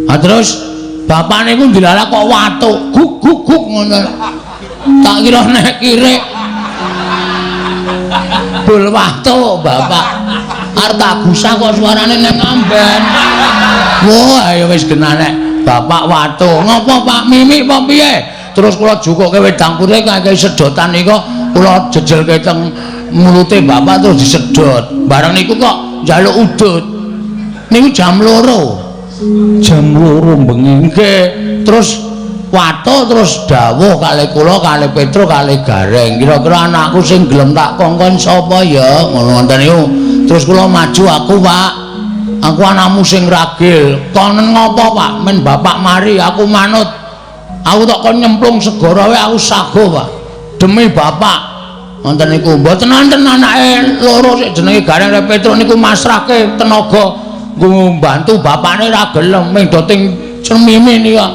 Ah terus bapak niku dilalah kok watuk guk ngono. Tak kira nek kirek bul watuk bapak. Arep tak gusah kok suarane ning ngamben. Wah ya wis genane. Bapak watu, ngopo Pak Mimi apa piye? Terus kula jukuke wedang putih kangge sedotan nika kula jejelke teng mulute bapak terus disedot. Bareng niku kok njaluk udut. Niku jam 2. Jam 2 bengi. Nggih. Terus watu terus dawuh kali kula kali Petro kali Gareng. Kira-kira anakku sing gelem tak kongkon sapa ya? Ngono ngoten niku. Terus kula maju aku, Pak. Aku anakmu sing ragil. Konen ngopo Pak? Men bapak mari aku manut. Aku tak kon nyemplung segara wae aku sago Pak. Demi bapak. Wonten niku mboten wonten anake loro sik jenenge Gareng karo Petro niku masrahke tenaga nggo bantu bapakne ra gelem ming do ting cemimi nika.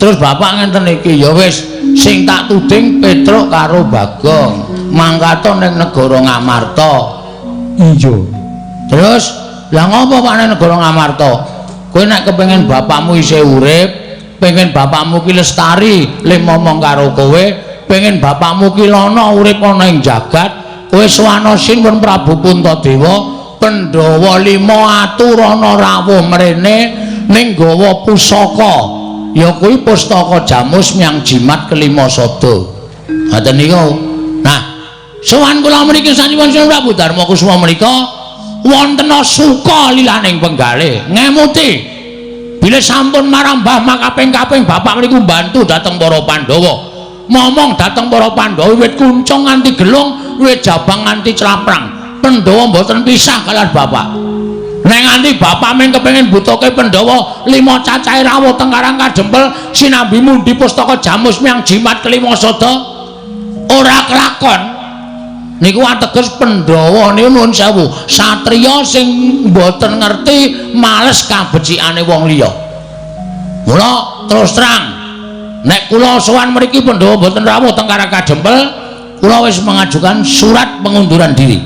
Terus bapak ngenten iki ya wis sing tak tuding Petro karo Bagong. Mangkato ning negara Ngamarta. Iya. Terus lah ngopo Pak nek negara Ngamarta? Kowe nek kepengin bapakmu isih urip, pengen bapakmu ki lestari, le momong karo kowe, pengen bapakmu ki lono urip ana ing jagat, kowe sowana Sinten Prabu Puntadewa, Pandhawa 5 aturana rawuh mrene ning gawa pusaka. Ya kuwi pustaka Jamus Myang Jimat kelima sada. Ngoten niku. Nah, sowan kula mriki saniwun Sinten Prabu Darma Kusuma menika wonten suka lilaning penggalih ngemuti bila sampun marang Mbah makaping-kaping bapak mriku mbantu dhateng para Pandhawa momong dhateng para Pandhawa wiwit kuncung nganti gelung wiwit jabang nganti claprang Pandhawa mboten pisah kaliyan bapak nek nganti bapak mung kepengin butuhke Pandhawa 5 cacahe rawuh teng Karang Kadempel sinambi mundi pustaka Jamus Myang Jimat kelima sada ora kelakon. Niku ateges Pandhawa niku nuwun sewu satriya sing mboten ngerti males kabecikane wong liya. Mula terus terang nek kula sowan mriki Pandhawa mboten rawuh teng Karang Kadempel kula wis mengajukan surat pengunduran diri.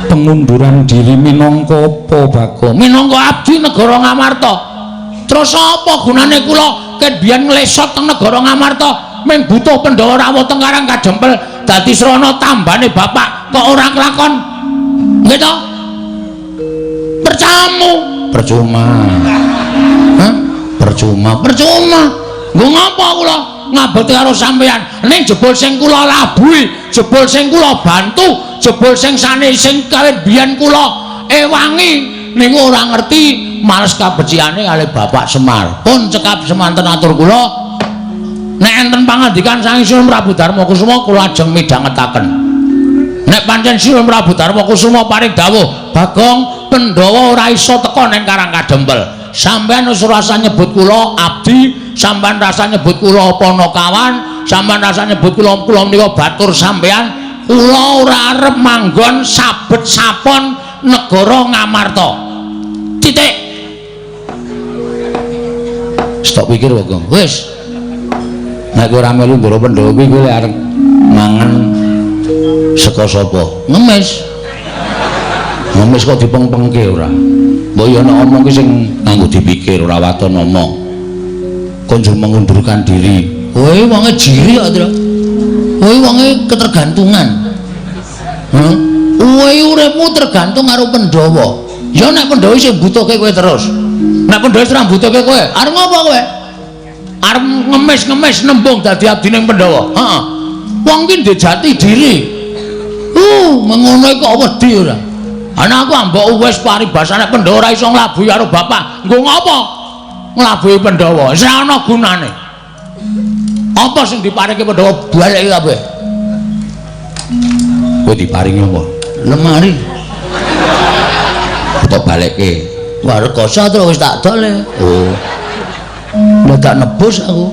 Pengunduran diri minangka apa Bagong? Minangka abdi negara Ngamarta. Terus apa gunane kula ket biyen nglesot teng negara Ngamarta mung butuh Pandhawa rawuh teng Karang Kadempel dadi srana tambane bapak kok ora kelakon. Nggih to? Percamu Percuma. Hah? Percuma. Nggo ngapa kula ngabekti karo sampean ning jebul sing kula labuhi, jebul sing kula bantu, jebul sing sane sing kawit biyen kula ewangi niku ora ngerti males kabeciane kali Bapak Semar. Pun cekap semanten atur kula nek enten pangandikan saking Sunan Prabu Darmakusuma kula ajeng midhangetaken. Nek pancen Sunan Prabu Darmakusuma paring dawuh, Bagong Pandhawa ora iso teka ning Karang Kadempel. Sampeyan wis rasa nyebut kula abdi, sampeyan rasa nyebut kula Panakawan, sampeyan rasa nyebut kula menika batur sampeyan. Kula ora arep manggon sabet sapon negara Ngamarta. Titik. Stop pikir Bagong. Wis. Nek ora melu ndoro Pandhawa kuwi kowe arep mangan saka sapa? Ngemis. Ngemis kok dipeng-pengke ora. Mbok ya nek omong ki sing nganggo dipikir ora waton ngomong. Konjur mengundurkan diri. Kowe wonge jiri kok, Tru. Kowe wonge ketergantungan. Heh. Kowe uripmu tergantung karo Pandhawa. Ya nek Pandhawa sing butuhke kowe terus. Nek Pandhawa ora butuhke kowe, arep ngopo kowe? Arep ngemis-ngemis nembung dadi abdine Pandhawa. Heeh. Wong ki ndek jati diri. Mengono kok wedi ora. Ana aku ambek wis paribasane Pandhawa ora iso nglabuhi karo bapak. Nggo ngopo? Nglabuhi Pandhawa. Wis ora ana gunane. Apa sing diparingi Pandhawa baleke kabeh? Kowe diparingi apa? Lemari. Utawa baleke. Warkasa terus wis tak dol. Oh. Lah tak nebus aku.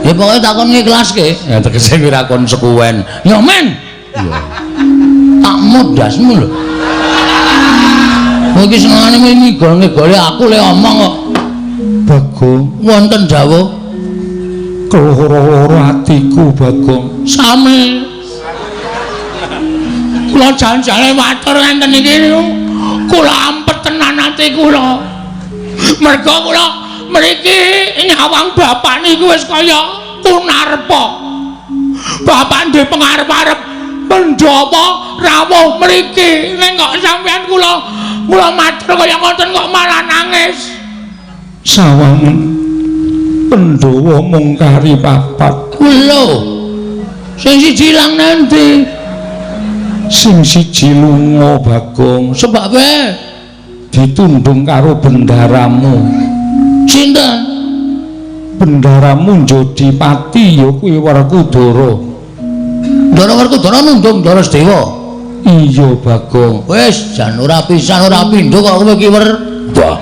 Ya pokoke takon ngiklaske. Ya tegese kowe ra kon sekuwen. Ya men. Iya. Tak modasmu lho. Kowe iki senengane ngigol-ngigole aku le omong kok. Bagong, Wonten dawuh keloro-loro atiku Bagong. sami. Kula jan-jane matur ngenten iki niku. Kula ampet tenan ati kula. Merga kula mriki nyawang bapak niku wis kaya kunarpa. Bapak ndek pengarep-arep Pandhawa rawuh mriki ning kok sampeyan kula matur kaya ngoten kok malah nangis. Sawangen Pandhawa mung kari papat. Lho. Sing siji ilang nanti. Sing siji lunga Bagong. Sebab ditundung karo bendaramu. Sinten? Bendaramu Jodipati ya kuwi Werkudara. Ndara Werkudara nundung Ndara Sedewa. Iya Bagong. Wis jan ora pisan ora pindho kok kowe ki Wah.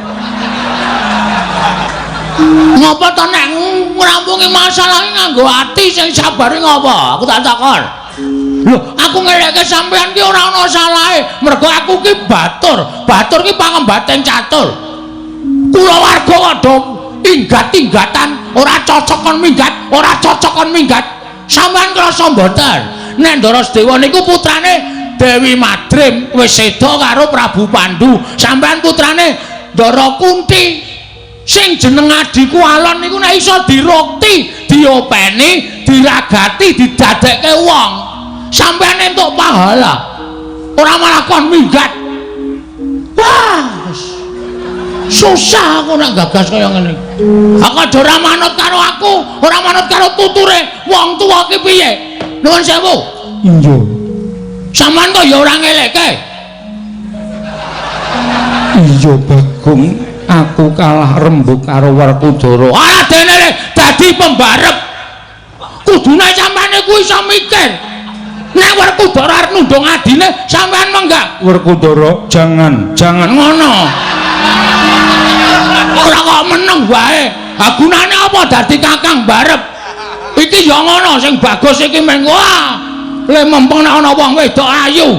Ngapa to nek ngrampungi masalah nganggo ati sing sabare ngapa? Aku tak takon. Lho, aku ngelekke sampean ki ora ana salahe. Mergo aku ki batur. Batur ki pangembating catur. Kula warga kok inggat-inggatan, ora cocok kon minggat, ora cocok kon minggat. Sampeyan krasa mboten? Nek Ndara Sedewa niku putrane Dewi Madrim wis seda karo Prabu Pandu. Sampeyan putrane Ndara Kunti. Sing jeneng adiku Alon niku nek iso dirukti, diopeni, diragati, didadekke wong. Sampeyan entuk pahala. Ora malah kon minggat. Wah. Susah aku nek gagas kaya ngene. Aku ora manut karo aku, ora manut karo tuture wong tuwa ki piye? Nuwun sewu. Iya. Sampeyan kok ya ora ngelekke. Iya Bagong, aku kalah rembug karo Werkudara. Ora dene dadi pembarep. Kudune sampeyan iku iso mikir. Nek Werkudara arep nundung adine, sampeyan menggak. Werkudara, jangan Ngono. Ora kok meneng wae. Ha gunane apa dadi kakang barep? Iki ya ngono sing bagus iki meng wah. Le mumpung nek ana wong wedok ayu.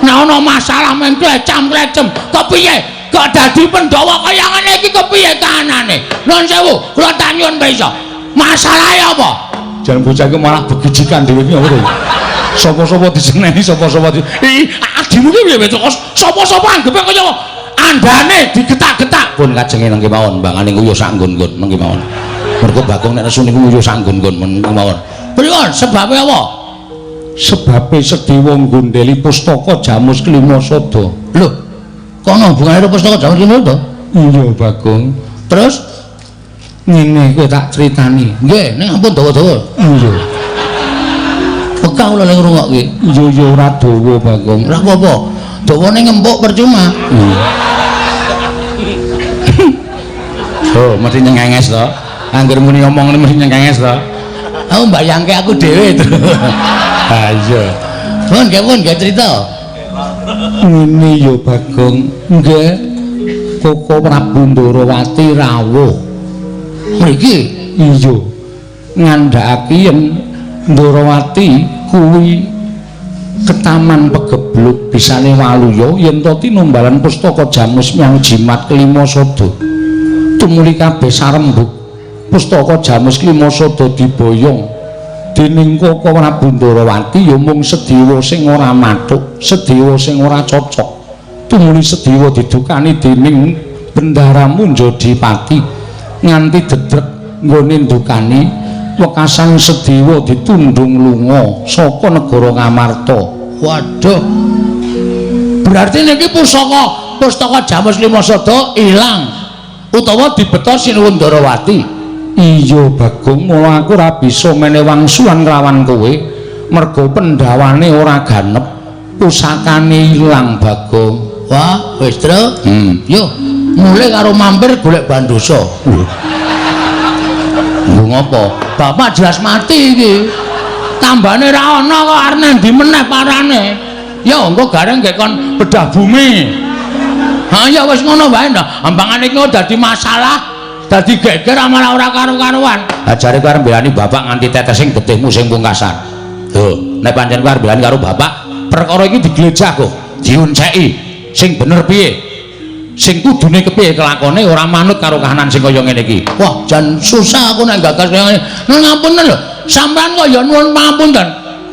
Nek ana masalah meng klecam-klecem, kepiye? Kok dadi Pandhawa kaya ngene iki kepiye kahanane? Nuwun sewu, kula tak nyuwun pirsa. Masalahe apa? jan bocah iku malah begijikan dhewe iki ngono. Sapa-sapa diseneni sapa-sapa adimu ki piye to? Sapa-sapa anggepe kaya andane digetak-getak. Pun kajenge nang kemawon mbangane nguyuh sak nggon-nggon nang kemawon. Mergo Bagong nek nesu niku nguyuh sak nggon-nggon men kemawon. Pripun sebabe apa? Sebabe Sedewa nggondheli pustaka Jamus Klima Sada. Lho, kono hubungane karo pustaka Jamus Klima Sada? Iya, Bagong. Terus ngene kowe tak critani. Nggih, ning ampun dawa-dawa. Iya. Bekah kula ning ngrungokke. Iya ora dawa, Bagong. Ora apa-apa. Dawane ngempuk percuma. Oh, mesti nyengenges to. Angger muni omong mesti nyengenges to. Aku mbayangke aku dhewe to. Ha iya. Pun nggih cerita. Ngene ya Bagong. Nggih. Koko Prabu Ndarawati rawuh. Mriki iya. Ngandhakake yen Ndarawati kuwi ketaman pegebluk bisane waluya yen to tinumbalan pustaka Jamus Myang Jimat Klima Sada. Tumuli kabeh sarembuk pustaka Jamus Klima Sada diboyong dening Koko Prabu Ndarawati ya mung Sedewa sing ora mathuk, Sedewa sing ora cocok. Tumuli Sedewa didukani dening Bendara Munjadipati nganti dedrek nggone ndukani wekasan Sedewa ditundung lunga saka negara Ngamarta. Waduh. Berarti niki pustaka Jamus Klima Sada ilang utawa dibeta Sinuwun Ndarawati. Iya Bagong, mula aku ora bisa menehi wangsulan lawan kowe mergo pendawane ora ganep, pusakane ilang Bagong. Wah, wis Tru. Yo, mulai karo mampir golek Bandosa. Lho ngopo? Bapak jelas mati iki. Tambane ra ana kok arep ndi meneh parane. Ya engko gareng gek kon bedah bumi. Ha ya wis ngono wae ndak. Ambangane iki dadi masalah, dadi geger malah ora karo-karuan. Ha jare kowe arep mbelani bapak nganti tetesing getihmu sing pungkasan. Lho, nek pancen kowe arep mbelani karo bapak, perkara iki diglejah kok, diunceki. Sing bener piye? Sing kudune kepiye kelakone ora manut karo kahanan sing kaya ngene iki. Wah, jan susah aku nek gagas kaya ngene. Nun ngapunten lho, sampean kok ya nuwun pangapunten.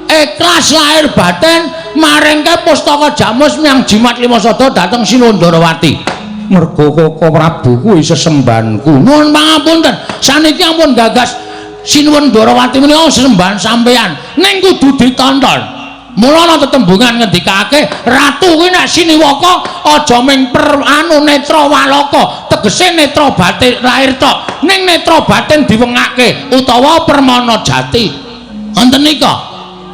Ikhlas lahir batin maringke pustaka Jamus Myang Jimat Klima Sada dhateng Sinuwun Ndarawati. Mergo Koko Prabu kuwi sesembahanku. Nuwun pangapunten. Saniki ampun gagas Sinuwun Ndarawati menika sesembahan sampean. Ning kudu ditonton. Mula ana tetembungan ngendikake ratu kuwi nek siniwaka aja ming netra walaka, tegese netra batin lahir tok, ning netra batin diwengake utawa permana jati. Wonten nika.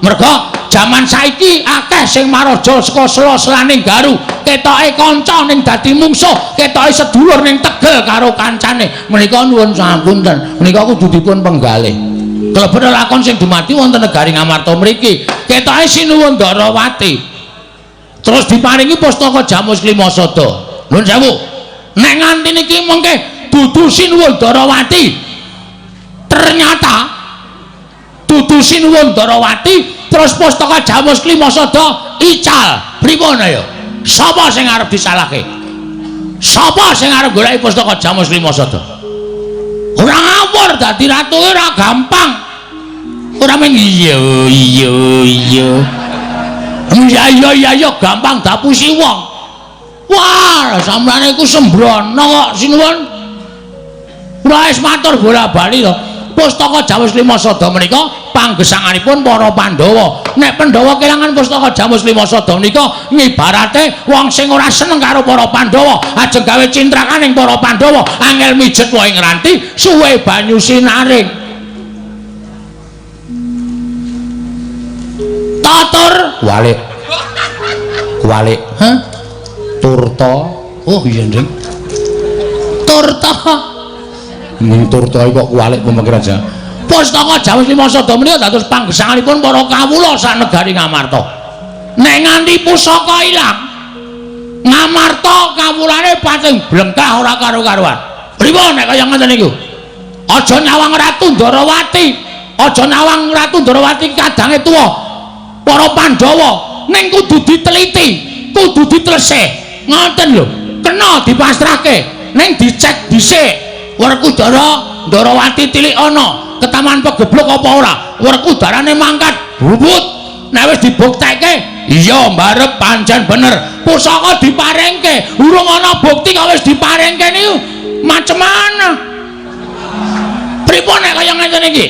Merga jaman saiki akeh sing maraja saka sela-selaning garu, ketoke kanca ning dadi mungsuh, ketoke sedulur ning tegel karo kancane. Menika nuwun sapunten, menika kudu dipun penggalih. Kalebet lakon sing dumadi wonten negari Ngamarta mriki, ketoke Sinuwun Ndarawati. Terus diparingi pustaka Jamus Klima Sada. Nuwun sewu. Nek nganti niki mengke dudu Sinuwun Ndarawati. Ternyata dudu Sinuwun Ndarawati, terus pustaka Jamus Klima Sada ical. Pripun ayo? Sapa sing arep disalahke? Sapa sing arep goleki pustaka Jamus Klima Sada? Ora ngawur dadi ratu ora gampang. Ora men iya. Iya gampang dapusi wong. Wah, sampeyan iku sembrono kok Sinuwun. Ora wis matur bola-bali to. Pustaka Jamus Klima Sada menika panggesanganipun para Pandhawa. Nek Pandhawa kelangan pustaka Jamus Klima Sada menika ngibarate wong sing ora seneng karo para Pandhawa, ajeng gawe cintrakaning para Pandhawa, angel mijet wae ngranti, suwe banyu sinaring. Tatur walik. Kuwalik. Hah? Turta. Oh iya, Ndeng. Turta. Ning turta kok kuwalik pemikiran aja. Pustaka Jamus Klima Sada menika dados panggesanganipun para kawula sak negari Ngamarta. Nek nganti pusaka ilang, Ngamarta kawulane pating blengkah ora karo-karuan. Pripun nek kaya ngoten niku? Aja nyawang Ratu Ndarawati. Aja nyawang Ratu Ndarawati kadange tuwa. Para Pandhawa ning kudu diteliti, kudu ditelesih. Ngoten lho, kena dipasrahke, ning dicek dhisik. Werkudara Ndarawati tilik ana, ketaman pegeblok apa ora Werkudarane mangkat bubut nek wis dibuktekke iya mbarep pancen bener pusaka diparingke urung ana bukti kok wis diparingke niku macem mana pripun nek kaya ngene iki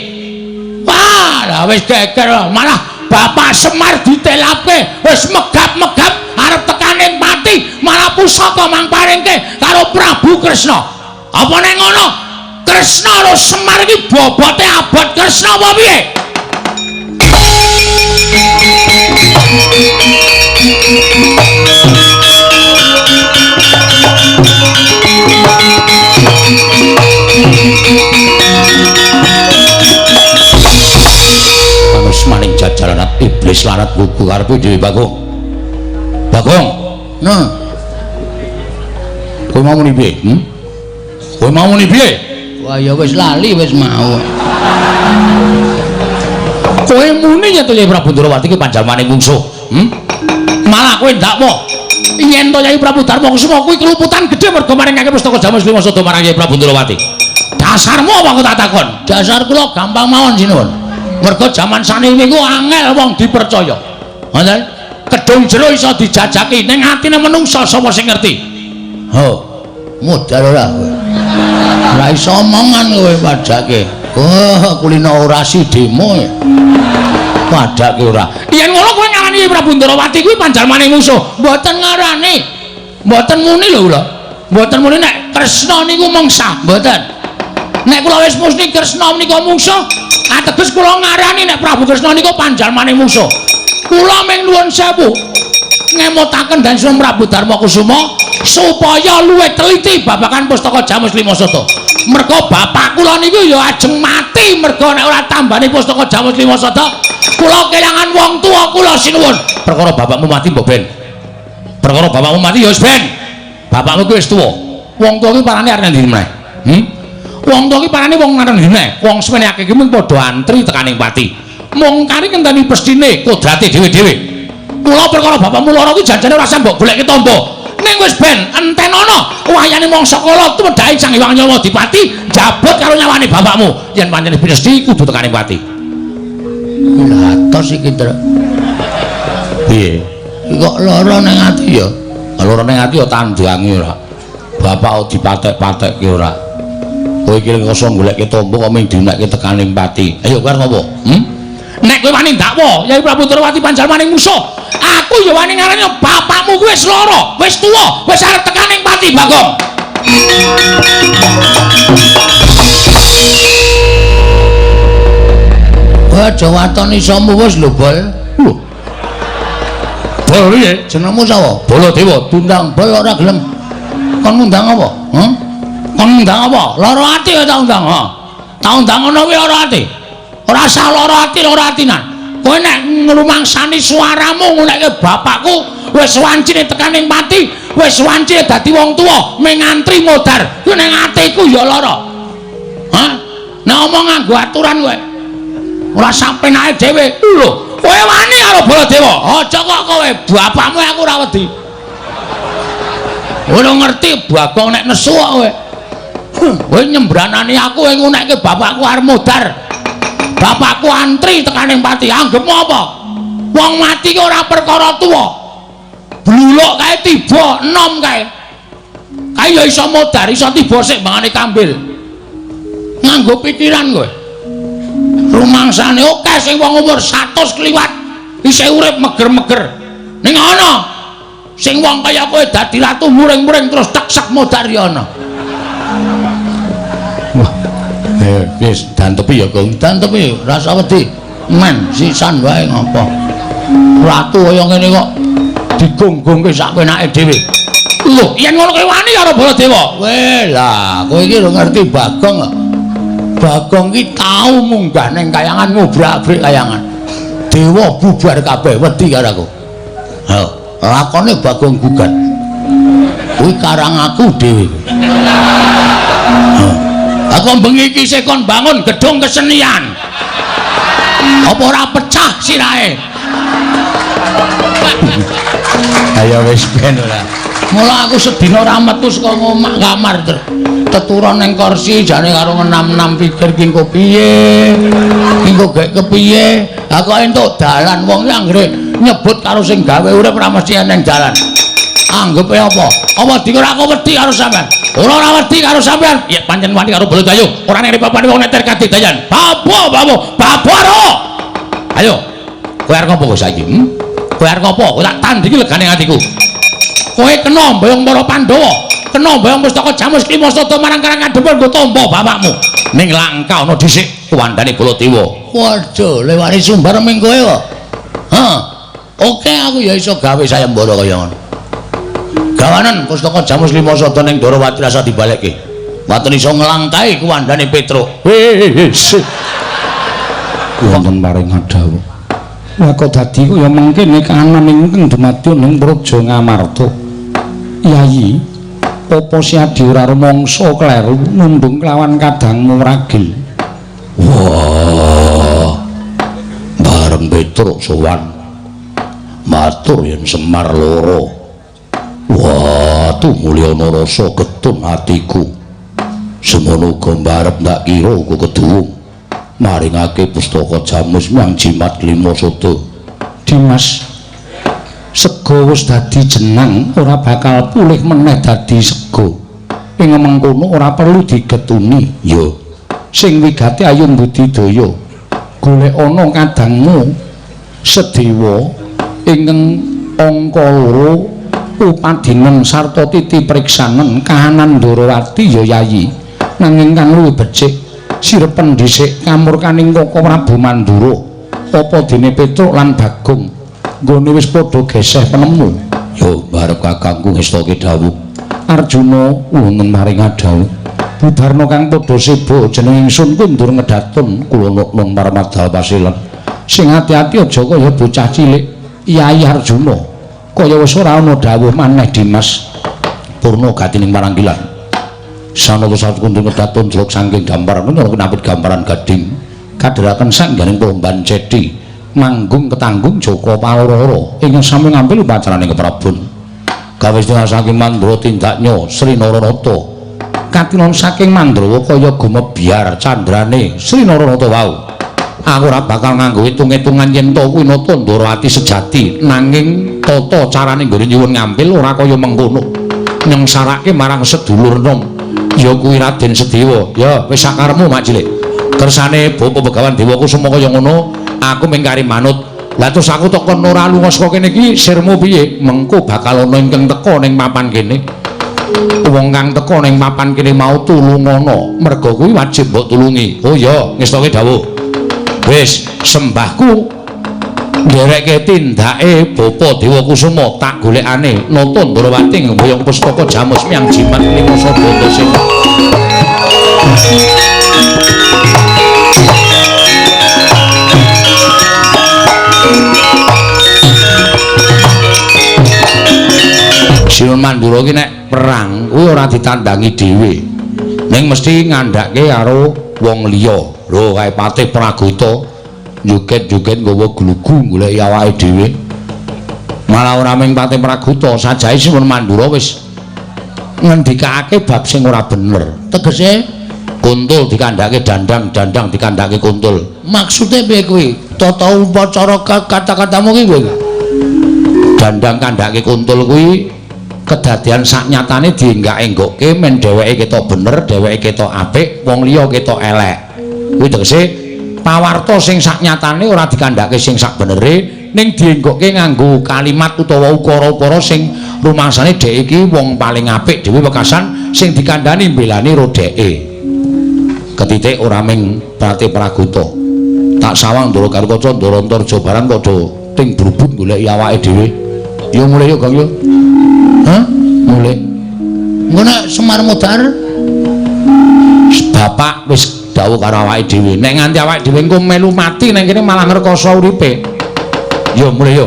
wah wis geger malah Bapak Semar ditelapke wis megap-megap arep tekaning pati malah pusaka mang paringke karo Prabu Kresna apa nek ngono Kresna karo Semar iki bobote abot Kresna apa piye manus maning jajaran iblis lanat buku karepe dhewe Bagong Bagong nah kowe mau muni piye kowe mau muni piye wah ya wis lali wis mau kowe muni yen to Yai Prabu Ndrawati ki panjalmaning mungsuh malah kowe ndak mo yen to Yai Prabu Darmakusuma kuwi keluputan gedhe mergo maringake pustaka Jamus Lima Sada marang Yai Prabu Ndrawati dasarmu apa kok tak takon dasar kula gampang mawon sinuwun mergo jaman saniki niku angel wong dipercaya ngoten kedung jero iso dijajaki ning atine menungsa sapa sing ngerti ho modal ora kowe ora iso omongan kowe padake oh kulino orasi demo padake ora yen ngono kowe ngarani Prabu Ndrawati kuwi panjalmaning musuh mboten ngarani mboten muni lho kula mboten muni nek Kresna niku mangsa mboten nek kula wis mesti Kresna menika mungsuh ateges kula ngarani nek Prabu Kresna niku panjalmaning musuh kula mung nuwun sewu ngemutaken dan Sunan Prabu Darmakusuma supaya luwih teliti babagan pustaka Jamus Lima Sada mergo bapak kula niku ya ajeng mati mergo nek ora tambani pustaka Jamus Lima Sada kula kelangan wong tua kula sinuwun perkara bapakmu mati mbok ben perkara bapakmu mati ya wis ben bapakmu kuwi wis tuwa wong tua kuwi parane arep ndi meneh wong tua ki parane wong ngarep ndi meneh wong semene akeh ki mung padha antri tekaning pati mung kari ngenteni pestine kodrate dhewe-dhewe kula perkara bapakmu lara ki janjane ora mbok goleki tampa ning wis ben enten ana wayane mangsa kala tumedhae Sang Hyang Nyawa Dipati jabut karo nyawane bapakmu yen pancen pesti kudu tekaning pati lha tos iki Ndra piye kok lara ning ati ya lara ning ati ya tandangi ora bapak dipatek-patekke ora kowe iki ngoso goleki tampa kok mung dinekke tekaning pati ayo karo ngopo nek kowe wani ndakwa Yai Prabu Ndrawati panjalmaning musuh aku ya wani ngarani bapakmu kuwi wis lara wis tuwa wis arep tekaning pati Bagong aja watoni somu wis lho bol lho bol piye jenengmu sapa Baladewa tundang bol ora gelem kon ngundang apa kon ngundang apa lara ati ta undang ta undang ngono kuwi ora ati ora sah lara ati ora atinan kowe nek ngrumangsani suaramu ngunekke bapakku wis wancine tekaning pati wis wancine dadi wong tuwa ming antri modar kuwi ning atiku ya lara nek omong nganggo aturan kowe ora sampe nae dhewe lho kowe wani karo Baladewa aja kok kowe bapakmu aku ora wedi ora ngerti Bagong nek nesu kok kowe kowe nyembranani aku kowe ngunekke bapakku arep modar bapakku antri tekaning pati anggepmu apa wong mati ki ora perkara tuwa bluluk kae tiba enom kae ya iso modar iso tiba sik mangane kambil nganggo pikiran kowe rumangsane akeh sing wong umur 100 kliwat isih urip meger-meger ning ana sing wong kaya kowe dadi ratu muring-muring terus teksek modar ya ana wis dantepi ya Gong dantepi rasa wedi men sisan wae ngopo ratu kaya ngene kok digonggongke sak penake dhewe lho yen ngono kowe wani karo Baladewa weh lah kowe iki lho ngerti Bagong kok Bagong ki tau munggah ning kayangan ngobrak-abrik kayangan dewa bubar kabeh wedi karo aku ha lakone Bagong gugat kuwi karang aku dhewe aku bengi iki sik kon bangun gedung kesenian apa ora pecah sirahe ayo wis ben ora mula aku sedina ora metu saka omah kamar teturon ning kursi jane karo ngenam-enam pikir ki engko piye engko gek kepiye ha kok entuk dalan wong ki anggere nyebut karo sing gawe urip ora mesti neng dalan anggepe apa dikira aku wedi karo sampean ora wedi karo sampean ya pancen wani karo Balajayu ora nek papane wong neter kadidayan babaro ayo kowe arep ngopo saiki kowe arep ngopo tak tandingi legane atiku kowe kena mboyong para Pandhawa kena mboyong pustaka Jamus Klimasada marang Karangadepur nggo tampa bapakmu ning langka ana dhisik kuwandane Baladewa waduh lewani sumbar ming kowe kok oke aku ya iso gawe sayembara kaya ngono gawanan pustaka Jamus Klimasada ning Darawati rasa dibalekke waton iso nglangkai kuwandane Petruk wonten maring adhawu maka dadi kaya mengkene kahanan ingkang dumadya ning Praja Ngamarta Yayi apa Siadi ora rumangsa kleru nundung kelawan kadangmu ragil wah bareng Petruk sowan matur yen Semar loro wah tumulya ana rasa getun atiku semono uga mbarep ndak kira uga keduwung maringake pustaka Jamus Myang Jimat Klimasada Dimas sego wis dadi jeneng ora bakal pulih meneh dadi sego ing mengkono ora perlu digetuni ya sing wigati Ayun Budidaya golek ana kadangmu Sedewa ingkang angka 2 upadinen sarta titi priksanen kahanan Darawati ya Yayi nanging kang luwih becik sirepen dhisik kamurkaning Kaka Prabu Mandura apa dene Petruk lan Bagong nggone wis padha geseh penemu yo barep kakangku ngestoke dawuh Arjuna wonten maring adhawu Budarna kang padha seba jeneng ingsun kundur ngedatun kula nuk-nuk marmadal pasilan sing ati-ati aja kaya bocah cilik Yayi Arjuna kaya wis ora ana dawuh maneh Dimas purna gatining maranggilan sanata sakundur ngedatun jeluk saking gambaran menawa napit gambaran gading kadheraken sangganing Promban Cedi manggung ketanggung Joko Paloro ingkang sami ngambil upacaraning keprabon gawe setengah saking Mandra tindaknya Sri Naranata katinon saking Mandrawa kaya gumebyar candrane Sri Naranata wau aku ora bakal nganggo hitung-hitungan yen to kuwi nata Ndarawati sejati nanging tata carane nggone nyuwun ngambil ora kaya mengkono nyengsarake marang sedulur nom ya kuwi Raden Sedewa ya wis sakarepmu mak cilik kersane Bapak Begawan Dewa Kusuma kaya ngono aku mengkari manut lah terus aku tekon ora lunga saka kene iki sirmu piye mengko bakal ana ingkang teka ning papan kene wong kang teka ning papan kene mau tulungono merga kuwi wajib mbok tulungi oh ya ngestoke dawuh wis sembahku ndereke tindake Bapak Dewa Kusuma tak golekane nata Ndarawati ngboyong pustaka Jamus Myang Jimat Klimasada sing Sinuwun Mandura ki nek perang kuwi ora ditandangi dhewe ning mesti ngandhake karo wong liya lho kae Patih Pragoto joget-joget nggawa glugu golek awake dhewe malah ora mung Patih Pragoto sajahe Sinuwun Mandura wis ngendikake bab sing ora bener tegese kuntul dikandhake dandang dikandhake kuntul maksude piye kuwi tata upacara kata-katamu ki kowe dandang kandhake kuntul kuwi kedadian saknyatane dienggak-enggokke men dheweke ketok bener dheweke ketok apik wong liya ketok elek kuwi tegese pawarta sing saknyatane ora dikandhake sing sak benere ning dienggokke nganggo kalimat utawa ukara-ukara sing rumangsane dhek iki wong paling apik dhewe wekasan sing dikandhani mbelani rodheke ketitik ora ming Patih Pragoto tak sawang Ndara Karukaca Ndara Antarja barang padha ting brubut goleki awake dhewe yo mulih yo Kang yo mulai engko nek Semar Modar bapak wis dawuh karo awake dhewe nek nganti awake dhewe engko melu mati nang kene malah ngrekoso uripe yo mulai yo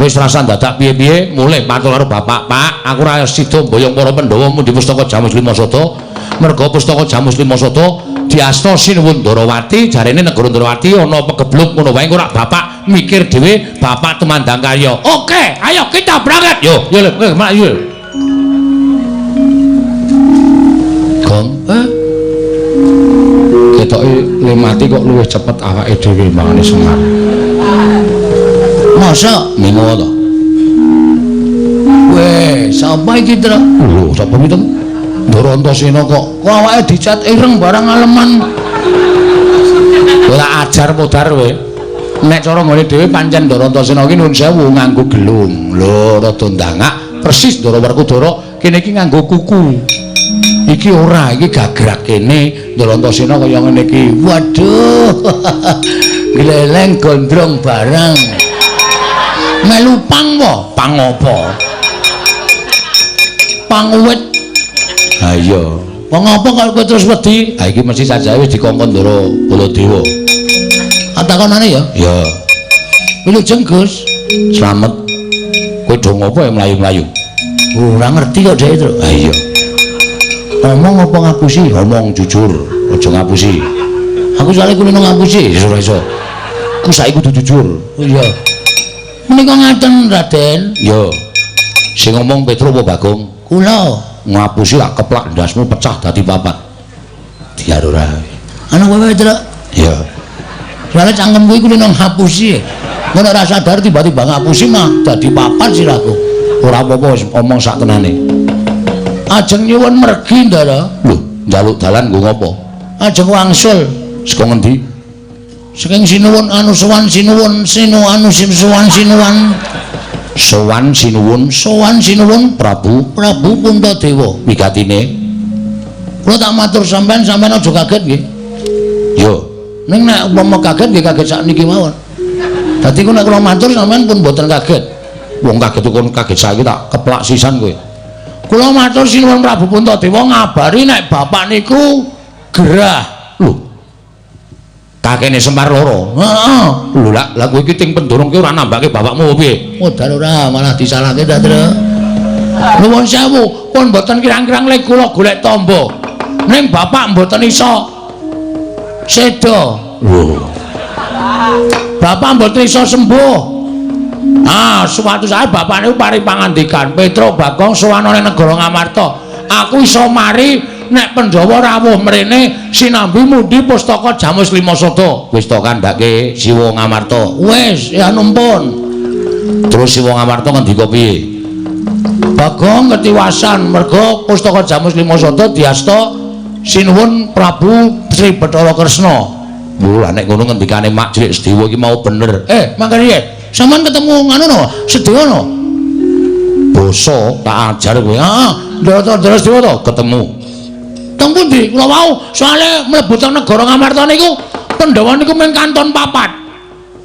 wis rasa dadak piye-piye mulai matur karo bapak Pak aku ora sida mboyong para Pandhawa di pustaka Jamus Klimasada merga pustaka Jamus Klimasada diasta Sinuwun Ndarawati jarene negara Ndarawati ana pegebluk ngono wae ora bapak mikir dhewe bapak tumandang karya oke ayo kita berangkat yo yo Gong wedoke le mati kok luwih cepet awake dhewe mangane Semar. Masa Mino to. weh sapa iki Tru? Lho, sapa iki to? Ndara Antasena kok awake dicat ireng barang aleman. Ora ajar modar kowe. Nek cara ngene dhewe pancen Ndara Antasena iki nuwun sewu nganggo gelung. Lho, rada ndangak persis Ndara Werkudara kene iki nganggo kuku. Iki ora, iki gagrak kene Ndara Antasena kaya ngene iki. Waduh. Gleleng gondrong barang. Melu pang po? Pang apa? Panguwit. Ha iya. Wong apa kok kowe terus wedi? Ha iki mesti sajae wis dikongkon Ndara Baladewa. Atakonane ya? Ya, Wilujeng Gus. slamet. Kowe do ngopo ya mlayu-mlayu? Ora ngerti kok dhek, Tru. Ha iya. Ngomong apa ngapusi? Ngomong jujur, aja ngapusi. Aku soalnya kulino ngapusi. Wis ora iso. Ku saiki kudu jujur. Oh iya. Menika ngaten Raden. Ya. Sing ngomong Petro apa Bagong? Kula. Ngapusi lak keplak ndasmu pecah dadi papat. Diar ora. Ana kowe Tru. Ya. Soalnya cangkem kuwi kulino ngapusi. Ngono ora sadar tiba-tiba ngapusi mah dadi papat sirahku. Ora apa-apa wis omong sak tenane. Ajeng nyuwun mergi Ndara. Lho, njaluk dalan nggo ngopo? Ajeng wangsul. Saka ngendi? Saking sinuwun anu sowan sinuwun sinu anu sowan sinuwan. Sowan sinuwun Sowan sinuwun Prabu Prabu Puntadewa. wigatine. Kula tak matur sampean aja kaget nggih. Ya. Ning nek umpama kaget nggih kaget sakniki mawon. Dadi kula nek kula matur sampean pun mboten kaget. Wong kaget kon kaget saiki tak keplak sisan kowe. Kula matur sinuwun Prabu Puntadewa ngabari nek bapak niku gerah. Lho. Kakene Semar loro. Heeh. Lho lah kowe iki ting pendurung ki ora nambake bapakmu piye? Modal ora malah disalahke ta, Tru. Nuwun sewu, pun mboten kirang-kirang lek kula golek tombo. Ning bapak mboten iso sedo. Lho. Bapak mboten iso sembuh. Ah, suatu saat bapak niku pari pangandikan, Petro Bagong sowan ning negara Ngamarta. Aku iso mari nek Pandhawa rawuh mrene sinambi mundhi pustaka Jamus Lima Sada. Wis to kandhake Siwa Ngamarta. Wis, ya numpun. Terus Siwa Ngamarta ngendika piye? Bagong ketiwasan merga pustaka Jamus Lima Sada diasta sinuwun Prabu Sri Bathara Kresna. Lho, nek ngono ngendikane Mak Cilik Sedewa iki mau bener. Mangke piye? Sampeyan ketemu nganu no, Sedewa no. Basa tak ajar kowe. Heeh, Ndara Sedewa to. Ketemu. Teng pundi? Kula wau soalé mlebu teng negara Ngamarta niku Pandhawa niku mung kanton papat.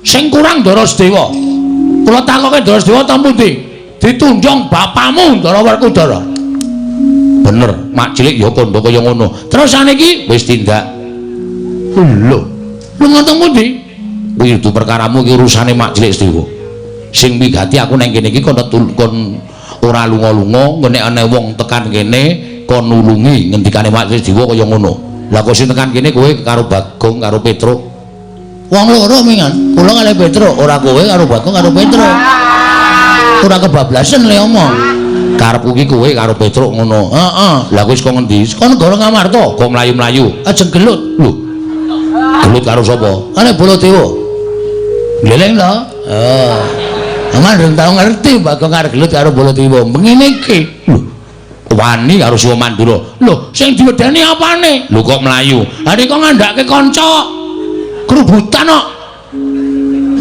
Sing kurang Ndara Sedewa. Kula takoke Ndara Sedewa teng pundi? Ditunjung bapakmu Ndara Werkudara. Bener, Mak Cilik ya kandha kaya ngono. Terus saniki Wis tindak. lho. Lunga teng pundi? Kuwi itu perkaramu iki urusane Mak Cilik Sedewa. Sing migati aku nang kene iki kon ora lunga-lunga, nek ana wong tekan kene kon nulungi ngendikane Mak Cilik Sedewa kaya ngono. Lah kok sing tekan kene kowe karo Bagong karo Petro. Wong loro mingan. Kula kalih Petro, ora kowe karo Bagong karo Petro. Ora kebablasan le omong. Karepku iki kowe karo Petro ngono. Heeh. Lah kowe saka ngendi? Kok negara Ngamarta? Kok mlayu-mlayu? Ajeng gelut. Lho. Gelut karo sapa? Ana Baladewa. Gleleng lho. Oh. Aman rung tau ngerti Bagong karo gelut karo Baladewa. Mengene iki. Lho. Wani karo Siwa Mandura. Lho, sing diwedani apane? Lho kok mlayu? Ha nek kok ngandhake kanca kerubutan kok.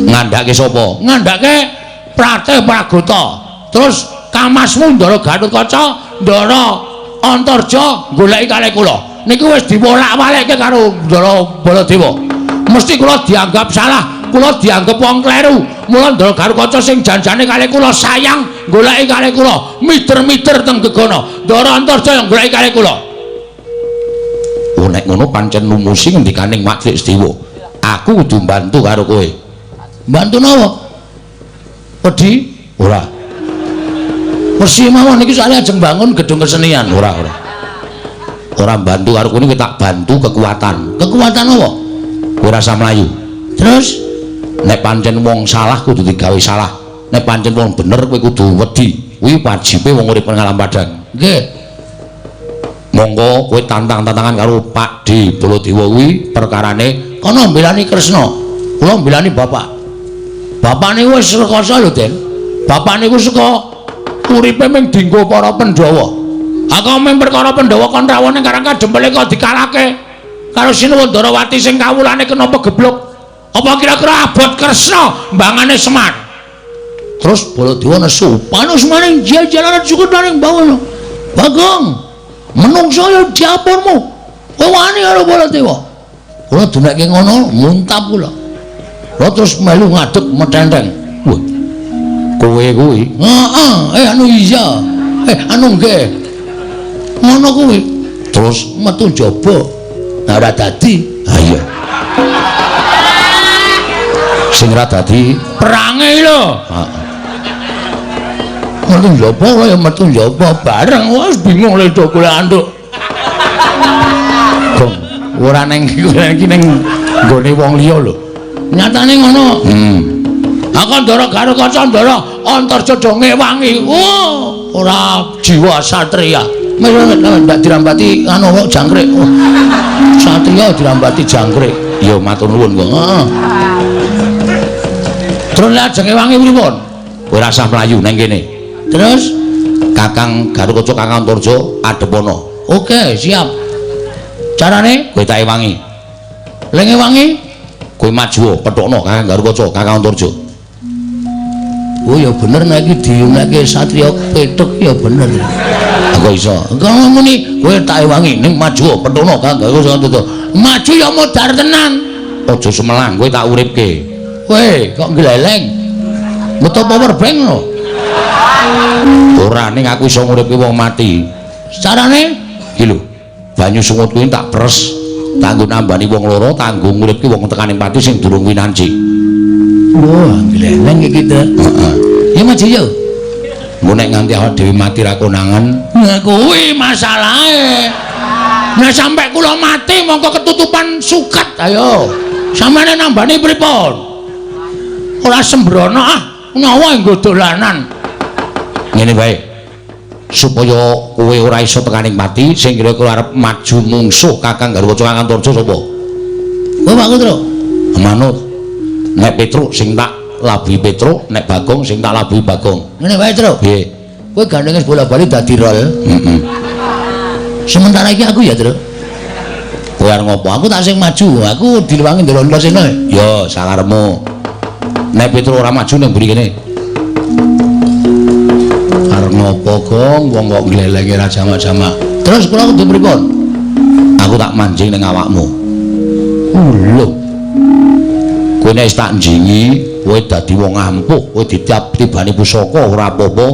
Ngandhake sapa? Ngandhake Prate Pragota. Terus kamasmu Ndara Gatotkaca, Ndara Antarja goleki kalih kula. Niku wis diwolak-walikke karo Ndara Baladewa. Mesti kula dianggap salah, kula dianggap wong kleru. Mula Ndara Gatotkaca sing janjane kalih kula sayang goleki kalih kula, miter-miter teng gegana. Ndara Antarja yang goleki kalih kula. Oh nek ngono pancen lumusi ngendikane Mak Cilik Sedewa. Aku kudu bantu karo kowe. Bantu napa? Wedi? Ora. Persi mawon iki soalnya ajeng bangun gedung kesenian. Ora. Ora bantu karo kowe iki tak bantu kekuatan. Kekuatan apa? Kowe rasa mlayu. Terus Nek pancen wong salah kudu digawe salah. Nek pancen wong bener kowe kudu wedi. Kuwi wajibe wong urip nang alam padang. nggih. Monggo kowe tantang-tantangan karo Pak Di Baladewa kuwi perkarane kono mbelani Kresna. Kula mbelani bapak. Bapak niku wis rekoso lho, Den. Bapak niku saka uripe ming dinggo para Pandhawa. Aku ming perkara Pandhawa kon rawone karang kadempele kok dikalake karo Sinuwandarawati sing kawulane kena pegeblok. Apa kira-kira abot Kresna mbangane Semar? Terus Baladewa nesu, "Panus maning jalanan cukup maning bawono. Bagong, menungso ya diapunmu. Kowe wani karo Baladewa." Kula dunake ngono, muntap kula. Kula terus melu ngadeg metenteng. Wah, kowe kuwi. Heeh, anu iya. Anu nggih. Ngono kuwi. Terus metu njaba. Nah, ora dadi. Ha iya. Sing ra dadi perange lho. Heeh. Metu njaba kaya metu njaba bareng wis bingung lho kula anduk. Gong, ora ning iki ning nggone wong liya lho. Nyatane ngono. Aku ndara karo Kacandara Antarja do ngewangi. Ora jiwa satria. Ndak dirambati anu jangkrik. Satria dirambati jangkrik. Ya matur nuwun, Gong. Heeh. Terus lajeng ngewangi pripun? Kowe rasah mlayu nang kene. Terus Kakang Garukaca Kakang Antarja adepono. oke, siap. Carane Kowe tak ewangi. le ngewangi Kowe maju pethokno Kakang Garukaca Kakang Antarja. oh ya bener nek iki diunake satriya petuk ya bener. Kok iso? Kalau muni kowe tak ewangi ning maju pethokno Kakang Garukaca Antarja. Maju ya modar tenan. Aja semelang, kowe tak uripke. Kowe kok gleleng. Metu power bank lho. Ora ning aku iso nguripke wong mati. Carane Iki lho, banyu sungut kuwi tak pres, tak nggo nambani wong loro, tak nggo nguripke wong tekaning pati sing durung winanci. wah gleleng iki ta. Heeh. Ya maju yo. Mun nek nganti awak dhewe mati ra konangan, Nah kuwi masalahe. Nah sampai kula mati mongko ketutupan suket ayo. Samane nambani pripun? Ora sembrono nyawa nggo dolanan. ngene wae. Supaya kowe ora iso tekaning pati, sing kira-kira arep maju mungsuh Kakang Garukaca Kakang Antarja sapa? Oh Pak Kutro. Manut. Nek Petruk sing tak labuhi Petruk, nek Bagong sing tak labuhi Bagong. Ngene wae, Tru. Nggih. Kowe gandenge bola-bali dadi rol. Heeh. Sementara iki aku ya, Tru. Kowe arep ngopo? Aku tak sing maju. Aku diluwangi ndelok sene. Ya, sakarepmu. Nek Petruk ora maju ning mburi kene. Arep ngopo, Gong? Wong kok glelenge ra jamak-jamak. Terus kula kudu pripun? Aku tak manjing ning awakmu. Lho. Kowe nek tak njingi, kowe dadi wong ampuh, kowe ditibani pusaka ora apa-apa,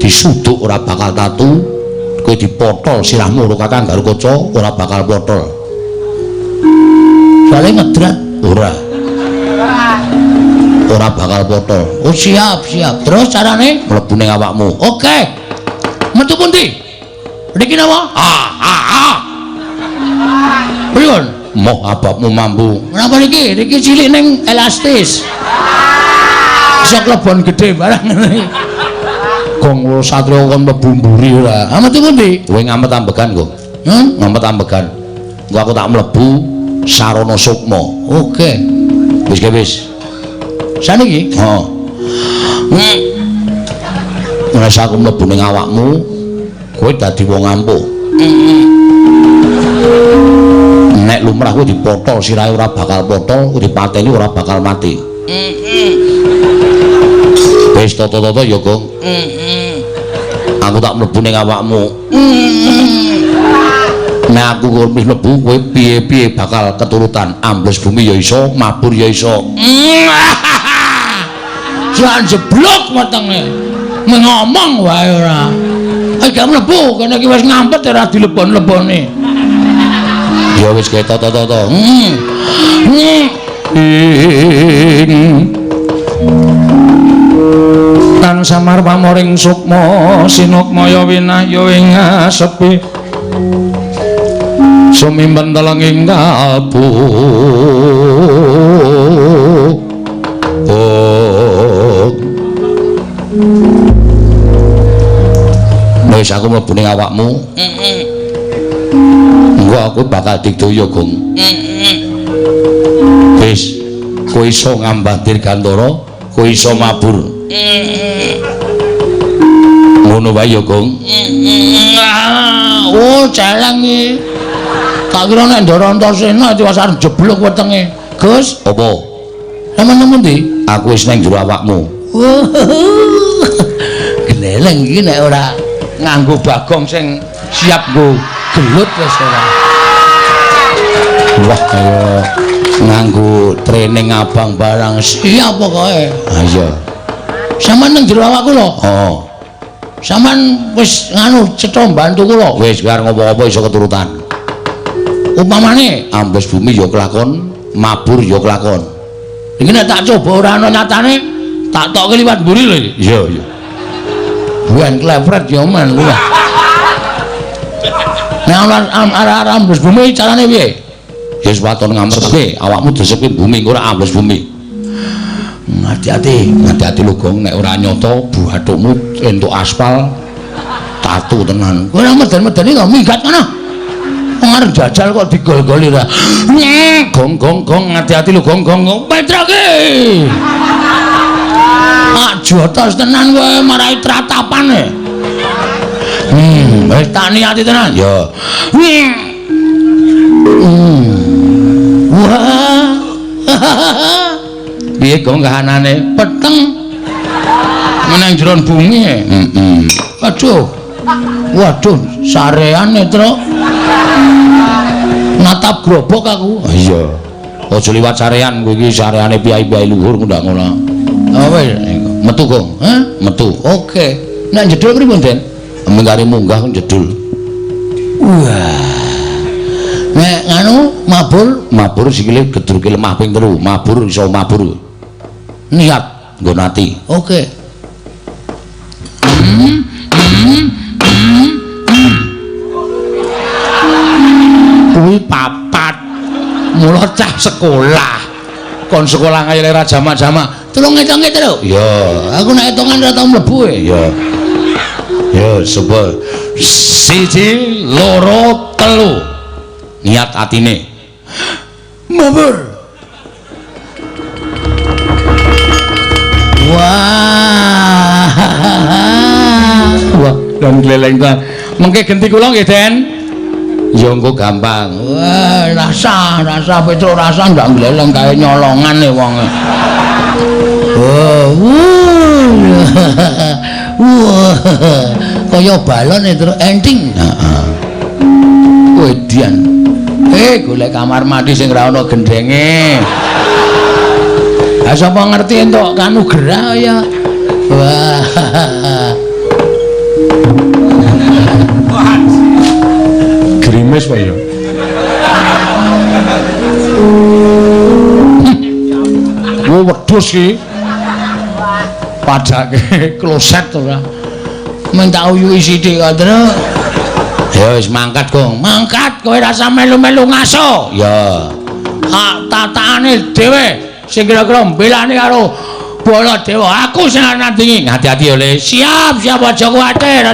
disuduk ora bakal tatu, kowe dipotol sirahmu karo Kakang Garukaca ora bakal potol. Soale ngedrat Ora. Ora bakal potol. Oh siap, siap. Terus carane? Mlebu ning awakmu. Oke. Metu pundi? Niki napa? Pripun? Moh ababmu mambu. Kenapa niki? Niki cilik ning elastis. Iso klebon gedhe barang ngene. Gong lo satria kon mlebu mburi ora. Metu pundi? Kowe ngamet ambegan kok. Ngamet ambegan. Engko aku tak mlebu sarana sukma. Oke. Wis ke wis. Saniki? Heeh. Nek aku mlebu ning awakmu, kowe dadi wong ampuh. Nek lumrah kowe dipotol sirahe ora bakal potol, kowe dipateni ora bakal mati. Wis toto-toto ya, Gong. Aku tak mlebu ning awakmu. Nek aku wis mlebu kowe piye-piye bakal keturutan, ambles bumi ya iso, mabur ya iso. Jangan jeblok wetenge. Ngomong wae ora. Gak mlebu kene iki wis ngampet ora dilebon-lebone. Ya wis ke toto-toto. Kang samar pamoring sukma sinukmaya winahya ing sepi sumimpen telenging kalbu wis aku mlebu ning awakmu Engko aku bakal digdaya, Gong. Wis, kowe iso ngambah Dirgantara, kowe iso mabur. Ngono wae ya, Gong. Oh, celeng iki. Tak kira nek Ndara Antasena diwasar jeblok wetenge. Gus, Apa? sampeyan ndi? Aku wis nang jero awakmu. Gleleng iki nek ora nganggo Bagong sing siap nggo gelut wis ora. Wah, kaya nganggo training abang barang. Siap pokoke. Ah iya. Sampeyan nang jero awakku lho. Oh, Sampeyan wis nganu cetha mbantu kula. wis biar ngopo-ngopo iso keturutan. Upamane Ambes bumi ya kelakon, mabur ya kelakon. iki nek tak coba ora ana nyatane tak tokke liwat mburi lho iki. Iya, iya. Buan klepret ya men kuwi. Nek ana ambles bumi carane piye? Ya sepaton ngamreke, awakmu disepi bumi ora ambles bumi. Hati-hati. Hati-hati lho, Gong, nek ora nyoto buathukmu entuk aspal tatu tenan. Kowe ora meden-medeni to minggat kana. Wong arep jajal kok digol-goli ra. Gong, hati-hati lho, Gong. Petroke. Ah jotos tenan kowe marai tratapane. Wis tak niati tenan. Ya, Wah. piye Gong kahanane? Peteng. Meneng jeron bumi. Heeh. Waduh, sarean Netro. Natap grobok aku. Iya. Aja liwat sarean kowe iki sareane piyai-piyai luhur ndak ngono. Apa Metu, Gong. Hah? Metu. Oke. Nek jedul pripun, Den? Mengkari munggah jedul. Wah. Nek nganu Mabur sikile gedruke lemah ping 3. Mabur iso mabur. Niat nggo nati. oke. Kuwi papat. Mula cah sekolah. Kon sekolah kaya ra jamak-jamak. Tulung ngitungke terus. Ya, Aku nek hitungan ora tau mlebu e. ya. Ya, coba 1, 2, 3. Niat atine. Mabur. Wah. Wah, dan gleleng ta. Mengke genti kula nggih, Den. Ya engko gampang. Wah, rasa Petro rasa ndak gleleng kae nyolongan e wong. Wah. Kaya balon itu ending. Heeh. Wedian. Golek kamar mandi sing ra ono gendenge. Ha sapa ngerti entuk kanu gerah ya. Wah. Grimes wae ya. Wo wedhus iki. Padake kloset ora. Men tak uyuhi sithik ngoten. Ya wis mangkat, Gong. Mangkat kowe rasa melu-melu ngaso. Ya. Hak tataane dhewe sing kira-kira mbelani karo Baladewa. Aku sing nandingi. Hati-hati oleh Siap aja kuwatir,